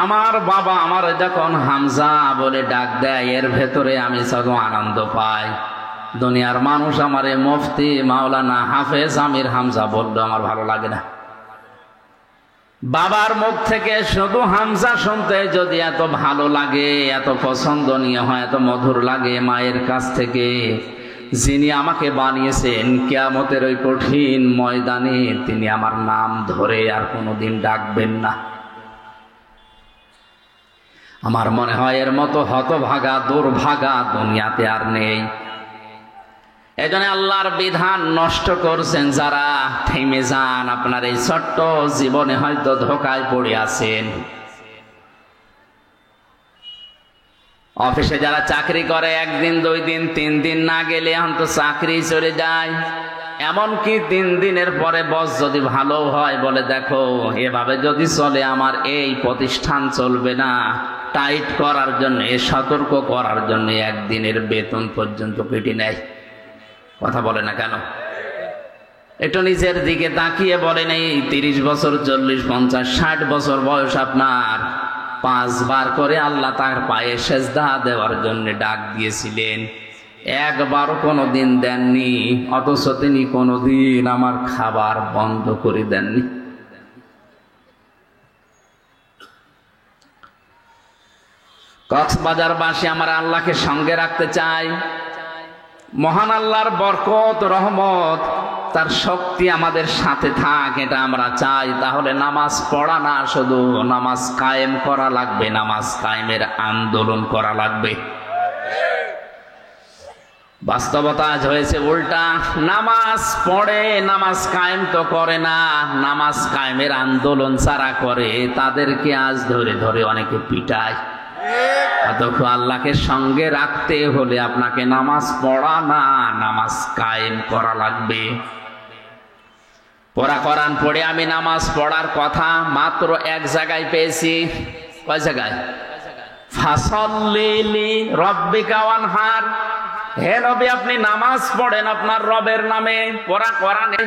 আমার বাবা আমার যখন হামজা বলে ডাক দেয়, এর ভেতরে আমি শুধু আনন্দ পাই। দুনিয়ার মানুষ আমারে মুফতি মাওলানা হাফেজ আমির হামজা বললো, আমার ভালো লাগে না। বাবার মুখ থেকে শুধু হামজা শুনতে যদি এত ভালো লাগে, এত পছন্দনীয় হয়, এত মধুর লাগে, মায়ের কাছ থেকে যিনি আমাকে বানিয়েছেন, কিয়ামতের ওই কঠিন ময়দানে তিনি আমার নাম ধরে আর কোনোদিন ডাকবেন না। আমার মনে হয় এর মতো হতভাগা দুর্ভাগা দুনিয়াতে আর নেই। এজন্য আল্লাহর বিধান নষ্ট করছেন যারা, থেমে যান। আপনার এই ছোট্ট জীবনে হয়তো ধোকায় পড়ে আছেন। অফিসে যারা চাকরি করে, 1 দিন 2 দিন 3 দিন না গেলে এখন তো চাকরি চলে যায়। এমনকি 3 দিনের পরে বস যদি ভালো হয়, বলে দেখো এভাবে যদি চলে আমার এই প্রতিষ্ঠান চলবে না। টাইট করার জন্য, সতর্ক করার জন্য 1 দিনের বেতন পর্যন্ত কেটে নেয়। কথা বলে না কেন? একটু নিজের দিকে তাকিয়ে বলেন, এই 30 বছর 40 50 60 বছর বয়স আপনার, 5 বার করে আল্লাহ তার পায়ে সেজদা দেওয়ার জন্য ডাক দিয়েছিলেন, একবারও কোনোদিন দেননি। অথচ তিনি কোনোদিন আমার খাবার বন্ধ করে দেননি। কক্সবাজারবাসী আমরা আল্লাহকে সঙ্গে রাখতে চাই। মহান আল্লাহর বরকত রহমত তার শক্তি আমাদের সাথে থাক, এটা আমরা চাই। তাহলে নামাজ পড়া না, শুধু নামাজ কায়েম করা লাগবে, নামাজ কায়েমের আন্দোলন করা লাগবে। বাস্তবতা আজ হয়েছে উল্টা, নামাজ পড়ে নামাজ কায়েম তো করে না, নামাজ কায়েমের আন্দোলন যারা করে তাদেরকে আজ ধরে ধরে অনেকে পিটায়। অথচ আল্লাহকে সঙ্গে রাখতে হলে আপনাকে নামাজ পড়া না, নামাজ কায়েম করা লাগবে। পড়া কোরআন পড়ে আমি নামাজ পড়ার কথা মাত্র 1 জায়গায় পেয়েছি। কয় জায়গায়? ফাসাল্লি লিরাব্বিকা ওয়ানহার। হে নবী, আপনি নামাজ পড়েন আপনার রবের নামে, পড়া কোরআনে।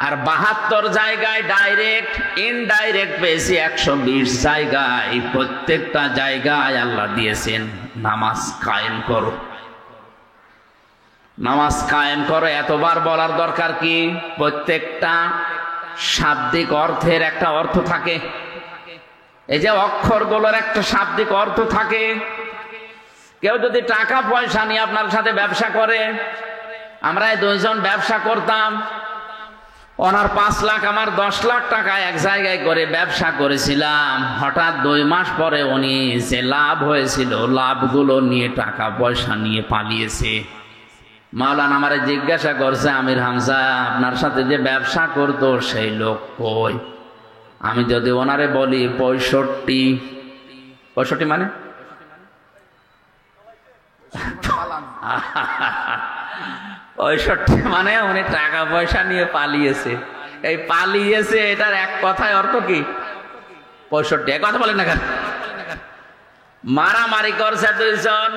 আর 72 জায়গায় ডাইরেক্ট ইনডাইরেক্ট পেয়েছি 120 জায়গায়। প্রত্যেকটা জায়গায় আল্লাহ দিয়েছেন নামাজ কায়েম করো, নামাজ কায়েম করো। এতবার বলার দরকার কি? প্রত্যেকটা শাব্দিক অর্থের একটা অর্থ থাকে। এই যে অক্ষরগুলোর একটা শাব্দিক অর্থ থাকে। কেউ যদি টাকা পয়সা নিয়ে আপনার সাথে ব্যবসা করে, আমরা 2 জন ব্যবসা করতাম, ওনার 5 লাখ আমার 10 লাখ টাকা এক জায়গায় করে ব্যবসা করেছিলাম। হঠাৎ 2 মাস পরে উনি যে লাভ হয়েছিল লাভগুলো নিয়ে টাকা পয়সা নিয়ে পালিয়েছে। মাওলানা আমারে জিজ্ঞাসা করছে, আমির হামজা আপনার সাথে যে ব্যবসা করতো সেই লোক কই? আমি যদি ওনারে বলি 65 মানে 65 মানে উনি টাকা পয়সা নিয়ে পালিয়েছে। এই পালিয়েছে এটার এক কথায় অর্থ কি? 65। কথা বলেন না কেন? মারামারি করছে দুইজন,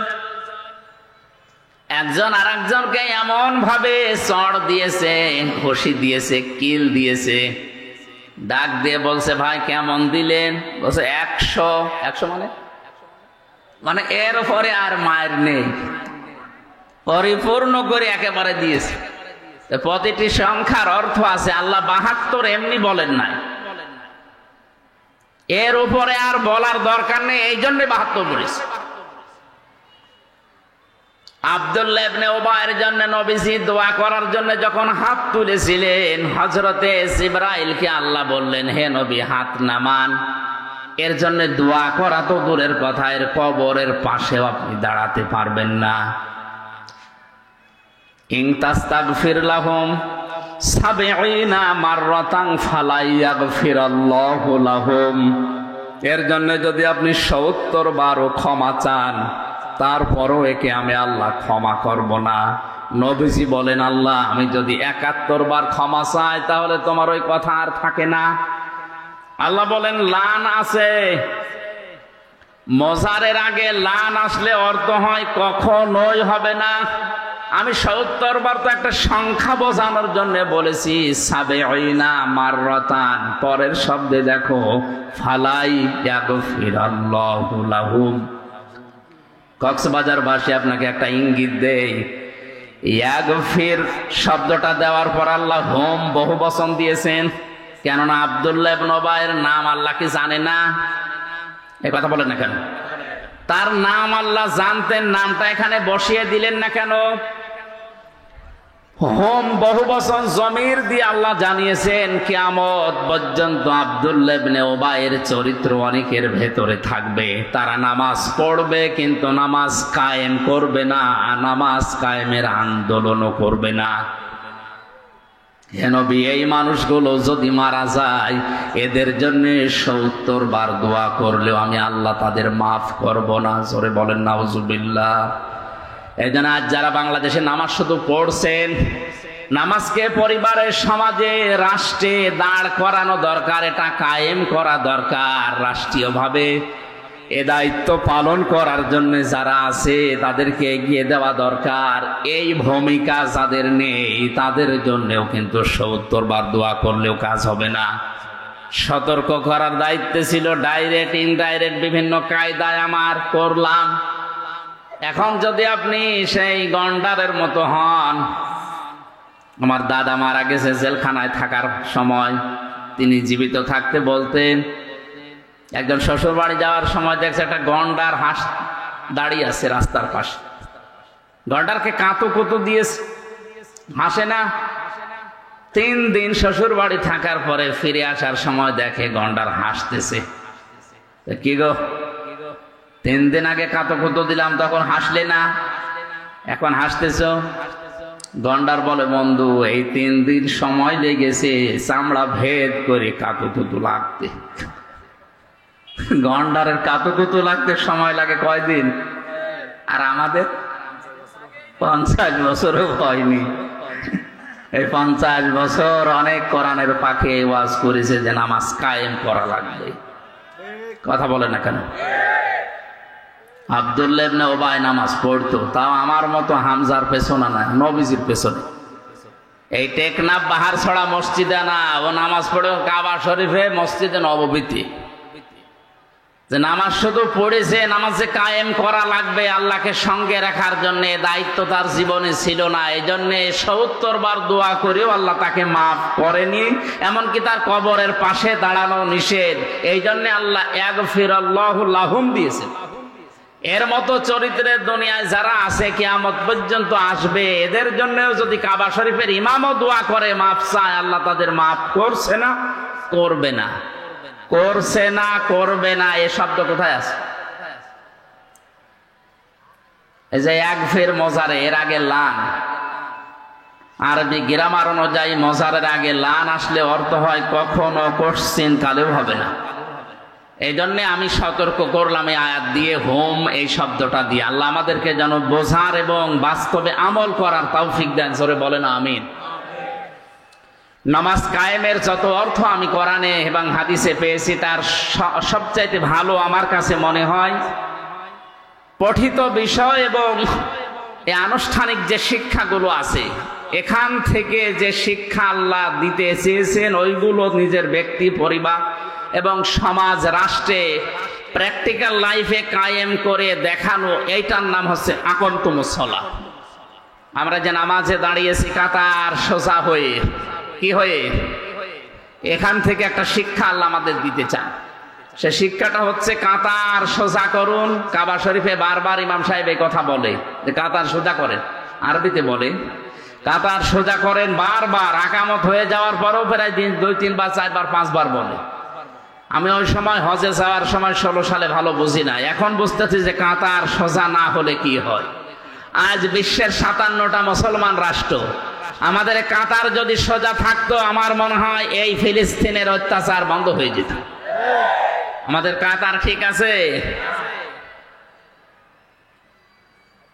একজন আর একজনকে এমন ভাবে চড় দিয়েছে, ঘষি দিয়েছে, কিল দিয়েছে। ডাক দিয়ে বলছে, ভাই কেমন দিলেন? বলছে 100। 100 মানে এর উপরে আর মায়ের নেই, পরিপূর্ণ করে একেবারে দিয়েছে। প্রতিটি সংখ্যার অর্থ আছে। আল্লাহ 72 এমনি বলেন নাই, এর উপরে আর বলার দরকার নেই, এই জন্য 72 বলেছে। আব্দুল্লাহ ইবনে উবাইয়ের জন্য নবীজি দোয়া করার জন্য যখন হাত তুলেছিলেন, হযরতে জিবরাইলকে আল্লাহ বললেন, হে নবী হাত নামান। এর জন্য দোয়া করা তো দূরের কথা, এর কবরের পাশেও আপনি দাঁড়াতে পারবেন না। ইন তাস্তাগফির লাহুম 70 মাররাতান ফালা ইয়াগফিরাল্লাহু লাহুম। এর জন্য যদি আপনি 70 বারও ক্ষমা চান, তারপরও একে আমি আল্লাহ ক্ষমা করব না। নবীজি বলেন, আল্লাহ আমি যদি 71 বার ক্ষমা চাই তাহলে তোমার ওই কথা আর থাকে না। আল্লাহ বলেন, লান আছে, মজারের আগে লান আসলে অর্থ হয় কখনোই হবে না। আমি 70 বার তো একটা সংখ্যা বোঝানোর জন্য বলেছি, 70 মাররাতান। পরের শব্দে দেখো, ফালাই ইয়াগফিরাল্লাহু লাহুম। কক্সবাজার ভাষী আপনাকে একটা ইঙ্গিত দেই, ইয়াগফির শব্দটা দেওয়ার পর আল্লাহ হোম বহু বচন দিয়েছেন। কেননা আব্দুল্লাহ ইবনে উবাইয়ের নাম আল্লাহ কি জানে না? এই কথা বলেন না কেন? তার নাম আল্লাহ জানতেন, নামটা এখানে বসিয়ে দিলেন না কেন? হোম বহু বচন জমির দিয়ে আল্লাহ জানিয়েছেন কিয়ামত পর্যন্ত আব্দুল্লাহ ইবনে উবাইয়ের চরিত্র অনেকের ভেতরে থাকবে। তারা নামাজ পড়বে কিন্তু নামাজ কায়েম করবে না, নামাজ কায়েমের আন্দোলনও করবে না। হে নবী, এই মানুষগুলো যদি মারা যায়, এদের জন্য 70 বার দোয়া করলেও আমি আল্লাহ তাদের মাফ করব না। জোরে বলেন নাউজুবিল্লাহ। এই জন্য আজ যারা বাংলাদেশে নামাজ শুধু পড়ছেন, নামাজকে পরিবারের, সমাজে, রাষ্ট্রে দাঁড় করানো দরকার, এটা কায়েম করা দরকার। রাষ্ট্রীয়ভাবে এ দায়িত্ব পালন করার জন্য যারা আছে তাদেরকে এগিয়ে দেওয়া দরকার। এই ভূমিকা যাদের নেই তাদের জন্যও কিন্তু 70 বার দোয়া করলেও কাজ হবে না। সতর্ক করার দায়িত্ব ছিল, ডাইরেক্ট ইনডাইরেক্ট বিভিন্ন কায়দায় আমার করলাম। এখন যদি আপনি সেই গন্ডারের মতো হন, আমার দাদা মারা গেছে জেলখানায় থাকার সময়, তিনি জীবিত থাকতে বলতেন, একজন শ্বশুর বাড়ি যাওয়ার সময় দেখছে একটা গন্ডার হাঁস দাঁড়িয়ে আছে রাস্তার পাশে। গন্ডারকে কাঁতো কুতো দিয়েছে, হাসে না। 3 দিন শ্বশুর বাড়ি থাকার পরে ফিরে আসার সময় দেখে গন্ডার হাসতেছে। কি গো, 3 দিন আগে কাঁতো কুতো দিলাম তখন হাসলে না, এখন হাসতেছ? গন্ডার বলে, বন্ধু এই 3 দিন সময় লেগেছে চামড়া ভেদ করে কাঁতো কুতো লাগতে। গন্ডারের কাঁতো কুতো লাগতে সময় লাগে কয়দিন? আর আমাদের 50 বছরও হয়নি। এই 50 বছর অনেক কোরআনের পাখি ওয়াজ করেছে যে নামাজ কায়েম করা লাগবে। কথা বলে না কেন? আব্দুল্লাহ ইবনে উবাই নামাজ পড়তো, তাও আমার মতো হামজার পেছনে না, নবীজির পেছনে। এই টেকনাফ বাহার ছড়া মসজিদে না, ও নামাজ পড়ে কাবা শরীফে, মসজিদে নববীতে। যে নামাজ শুধু পড়েছে, নামাজে কায়েম করা লাগবে আল্লাহকে সঙ্গে রাখার জন্য, দায়িত্ব তার জীবনে ছিল না। এই জন্য 70 বার দোয়া করেও আল্লাহ তাকে মাফ করেনি, এমনকি তার কবরের পাশে দাঁড়ানো নিষেধ। এই জন্য আল্লাহ ইয়াগফিরাল্লাহু লাহুম দিয়েছেন। এর মতো চরিত্রের দুনিয়ায় যারা আছে কিয়ামত পর্যন্ত আসবে, এদের জন্যও যদি কাবা শরীফের ইমামও দোয়া করে মাফ চায়, আল্লাহ তাদের মাফ করছে না, করবে না, করছে না, করবে না। এ শব্দ কোথায় আছে? এই যে এক ফের মজারে, এর আগে লান, আরবি গ্রামার অনুযায়ী মজারের আগে লান আসলে অর্থ হয় কখনো, কোশ্চিন কালেও হবে না। এই জন্যে আমি সতর্ক করলাম এই আয়াত দিয়ে, হোম এই শব্দটা দিয়ে। আল্লাহ আমাদেরকে যেন বোঝার এবং বাস্তবে আমল করার তৌফিক দেন। জোরে বলেন আমিন। নামাজ কায়েমের যত অর্থ আমি কোরআনে এবং হাদিসে পেয়েছি, তার সবচাইতে ভালো আমার কাছে মনে হয় পঠিত বিষয় এবং এই আনুষ্ঠানিক যে শিক্ষাগুলো আছে, এখান থেকে যে শিক্ষা আল্লাহ দিতে চেয়েছেন ওইগুলো নিজের ব্যক্তি, পরিবার এবং সমাজ, রাষ্ট্রে প্র্যাকটিক্যাল লাইফে কায়েম করে দেখানো, এইটার নাম হচ্ছে আকামতুমুস সালাহ। আমরা যে নামাজে দাঁড়িয়েছি কাতার সোজা হয়ে, কি হয়ে, এখান থেকে একটা শিক্ষা আল্লাহ আমাদের দিতে চান। সে শিক্ষাটা হচ্ছে কাতার সোজা করুন। কাবা শরীফে বারবার ইমাম সাহেব এই কথা বলে যে কাতার সোজা করেন, আরবিতে বলে কাতার সোজা করেন বারবার, আকামত হয়ে যাওয়ার পরও প্রায় 2, 3 বার, 4 বার, 5 বার বলে। আমি ওই সময় হজে যাওয়ার সময় 16 সালে ভালো বুঝি না, এখন বুঝতেছি যে কাতার সোজা না হলে কি হয়। আজ বিশ্বের 57টা মুসলমান রাষ্ট্র, আমাদের কাতার যদি সোজা থাকতো, আমার মনে হয় এই ফিলিস্তিনের অত্যাচার বন্ধ হয়ে যেত। আমাদের কাতার ঠিক আছে।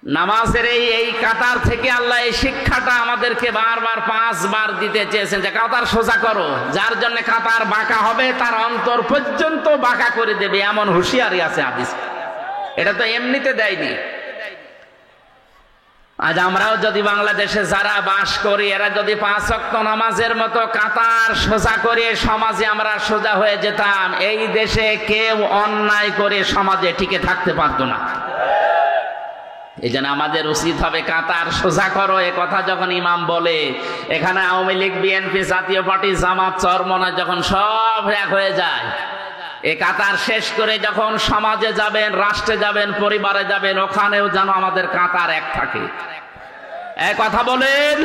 নামাজের এই কাতার থেকে আল্লাহ এই শিক্ষাটা আমাদেরকে বারবার 5 বার দিতে চেয়েছেন যে কাতার সোজা করো। যার জন্য কাতার বাঁকা হবে তার অন্তর পর্যন্ত বাঁকা করে দেবে, এমন হুঁশিয়ারি আছে হাদিস। এটা তো এমনিতে দেয়নি। আজ আমরাও যদি বাংলাদেশে যারা বাস করি, এরা যদি 5 ওয়াক্ত নামাজের মতো কাতার সোজা করে সমাজে আমরা সোজা হয়ে যেতাম, এই দেশে কেউ অন্যায় করে সমাজে টিকে থাকতে পারতো না। এই জন্য আমাদের উচিত হবে কাতার সোজা করো। এ কথা যখন ইমাম বলে, এখানে আওয়ামী লীগ, বিএনপি, জাতীয় পার্টি, জামাত, চরমনায় যখন সব এক হয়ে যায়, এই কাতার শেষ করে যখন সমাজে যাবেন, রাষ্ট্রে যাবেন, পরিবারে যাবেন, ওখানেও যেন আমাদের কাতার এক থাকে। এক কথা বলেন।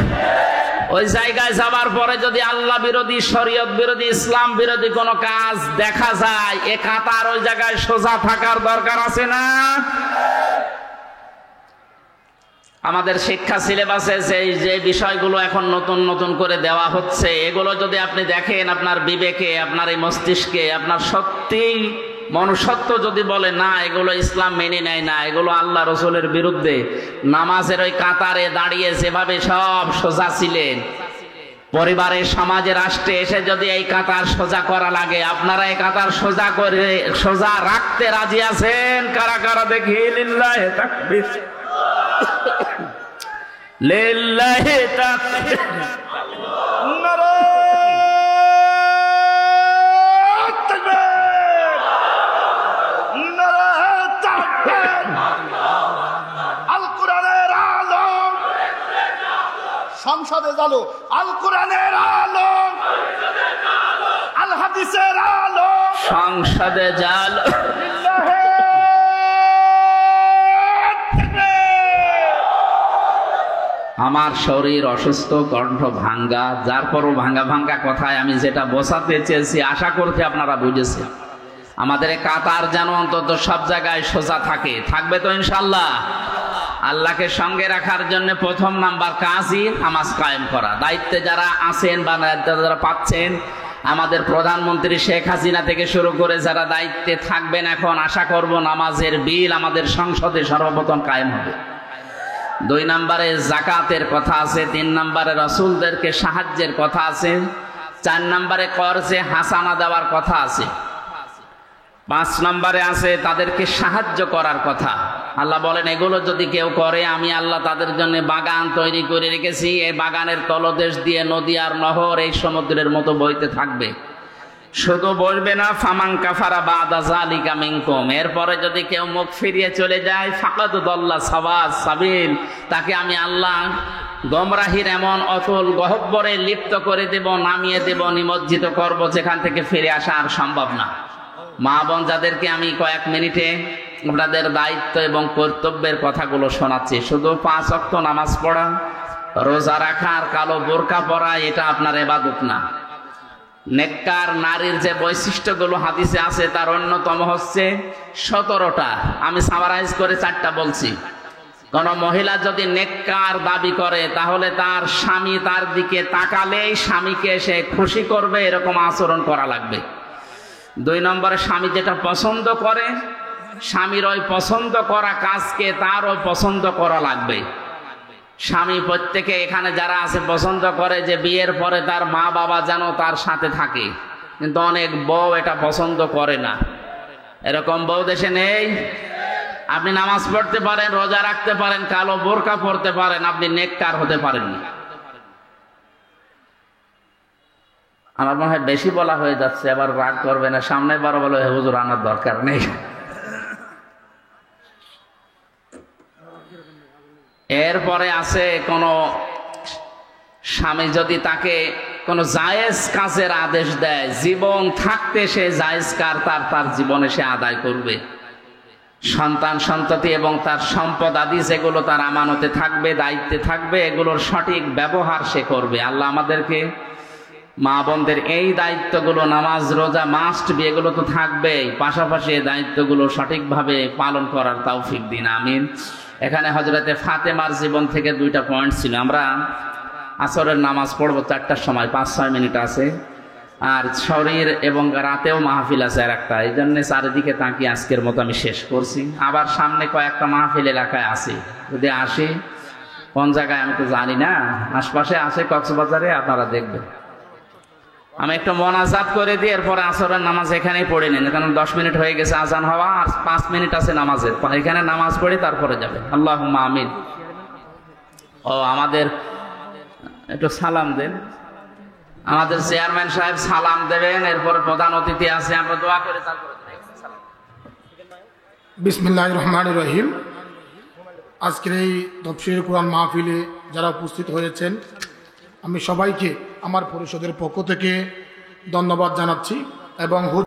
ওই জায়গায় যাবার পরে যদি আল্লাহ বিরোধী, শরীয়ত বিরোধী, ইসলাম বিরোধী কোনো কাজ দেখা যায়, এ কাতার ওই জায়গায় সোজা থাকার দরকার আছে না? আমাদের শিক্ষা সিলেবাসে যে বিষয়গুলো এখন নতুন নতুন করে দেওয়া হচ্ছে, এগুলো যদি আপনি দেখেন, আপনার বিবেকে, আপনার এই মস্তিষ্কে, আপনার সত্যি মনুষ্যত্ব যদি বলে না এগুলো ইসলাম মেনে নেয় না, এগুলো আল্লাহ রসুলের বিরুদ্ধে, নামাজের ওই কাতারে দাঁড়িয়ে যেভাবে সব সোজা ছিলেন, পরিবারে, সমাজে, রাষ্ট্রে এসে যদি এই কাতার সোজা করা লাগে, আপনারা এই কাতার সোজা করে সোজা রাখতে রাজি আছেন? কারা কারা দেখি লিল্লাহি তাকবীর, লিল্লাহি তাকবীর, সংসদে জালো, আল কোরআনের আলো, আল হাদিসের আলো, সংসদে জালো। আমার শরীর অসুস্থ, কণ্ঠ ভাঙ্গা, যার পরও ভাঙ্গা ভাঙ্গা কথায় আমি যেটা বোঝাতে চেয়েছি, আশা করছি আপনারা বুঝেছেন। আমাদের কাতার যেন অন্তত সব জায়গায় সোজা থাকে, থাকবে তো ইনশাল্লাহ। আল্লাহকে সঙ্গে রাখার জন্য প্রথম নাম্বার কাজই নামাজ কায়েম করা। দায়িত্বে যারা আছেন বা যারা পাচ্ছেন, আমাদের প্রধানমন্ত্রী শেখ হাসিনা থেকে শুরু করে যারা দায়িত্বে থাকবেন, এখন আশা করব নামাজের বিল আমাদের সংসদে সর্বপ্রথম কায়েম হবে। 2 নম্বরে জাকাতের কথা আছে, 3 নম্বরে রাসূলদেরকে সাহায্যের কথা আছে, 4 নম্বরে কর্জে হাসানা দেওয়ার কথা আছে, 5 নম্বরে আছে তাদেরকে সাহায্য করার কথা। আল্লাহ বলেন এগুলো যদি কেউ করে, আমি আল্লাহ তাদের জন্য বাগান তৈরি করে রেখেছি, এই বাগানের তলদেশ দিয়ে নদী আর নহর এই সমুদ্রের মতো বইতে থাকবে। শুধু বলবে না, ফামান কাফারা বাদা যালিকা মিনকুম, এরপরে যদি কেউ মুখ ফিরিয়ে চলে যায়, ফাকাদ দাল্লা সাওয়াস সাবিল, তাকে আমি আল্লাহ গোমরাহির এমন অতল গহ্বরে লিপ্ত করে দেব, নামিয়ে দেব, নিমজ্জিত করব, যেখান থেকে ফিরে আসা আর সম্ভব না। মা বোন যাদেরকে আমি কয়েক মিনিটে আপনাদের দায়িত্ব এবং কর্তব্যের কথাগুলো শোনাচ্ছি। শুধু 5 ওয়াক্ত নামাজ পড়া, রোজা রাখা আর কালো বোরকা পরা এটা আপনার ইবাদত না। নেককার নারীর যে বৈশিষ্ট্যগুলো হাদিসে আছে তার অন্যতম হচ্ছে 17টা। আমি সামারাইজ করে 4টা বলছি। কোন মহিলা যদি নেককার দাবি করে তাহলে তার স্বামী তার দিকে তাকালেই স্বামীকে সে খুশি করবে, এরকম আচরণ করা লাগবে। 2 নম্বরে স্বামী যেটা পছন্দ করে, স্বামীর ওই পছন্দ করা কাজকে তারও পছন্দ করা লাগবে। স্বামী প্রত্যেকে এখানে যারা আছে পছন্দ করে যে বিয়ের পরে তার মা বাবা যেন তার সাথে থাকে, কিন্তু অনেক বউ এটা পছন্দ করে না। এরকম বউ দেশে নেই? আপনি নামাজ পড়তে পারেন, রোজা রাখতে পারেন, কালো বোরকা পরতে পারেন, আপনি নেককার হতে পারেন না। আমার মনে হয় বেশি বলা হয়ে যাচ্ছে, এবার রাগ করবে না, সামনে বারো বলো হুজুর আনার দরকার নেই। এরপরে আছে কোন স্বামী যদি তাকে কোন জায়েজ কাজের আদেশ দেয়, জীবন থাকতে সে জায়েজ কাজ তার জীবনে সে আদায় করবে। সন্তান সন্ততি এবং তার সম্পদ আদি যেগুলো তার আমানতে থাকবে, দায়িত্বে থাকবে, এগুলোর সঠিক ব্যবহার সে করবে। আল্লাহ আমাদেরকে মা বোনদের এই দায়িত্বগুলো, নামাজ রোজা মাস্ট বি, এগুলো তো থাকবেই, পাশাপাশি এই দায়িত্বগুলো সঠিকভাবে পালন করার তৌফিক দিন, আমিন। এখানে হযরতে ফাতেমার জীবন থেকে 2টা পয়েন্ট ছিল। আমরা আসরের নামাজ পড়বো 4টার সময়, 5-6 মিনিট আছে, আর শরীর এবং রাতেও মাহফিল আছে আর একটা। এই জন্য চারিদিকে তাকিয়ে আজকের মতো আমি শেষ করছি। আবার সামনে কয়েকটা মাহফিল এলাকায় আছে, যদি আসি, কোন জায়গায় আমি তো জানি না, আশপাশে আছে কক্সবাজারে, আপনারা দেখবেন। আমি একটু মোনাজাত করে দিই, এরপরে আসরের নামাজ এখানেই পড়ে নিন, কারণ 10 মিনিট হয়ে গেছে আজান হওয়া, আর 5 মিনিট আছে নামাজের। এখানে নামাজ পড়ি, তারপরে যাবে। আল্লাহুম্মা আমিন। ও আমাদের একটু সালাম দেন, আমাদের চেয়ারম্যান সাহেব সালাম দেবেন, এরপরে প্রধান অতিথি আছে, আমরা দোয়া করে তারপরে বিসমিল্লাহির রহমানির রহিম। আজকের এই তাফসীর কোরআন মাহফিলে যারা উপস্থিত হয়েছেন, আমি সবাইকে আমার পরিষদের পক্ষ থেকে ধন্যবাদ জানাচ্ছি এবং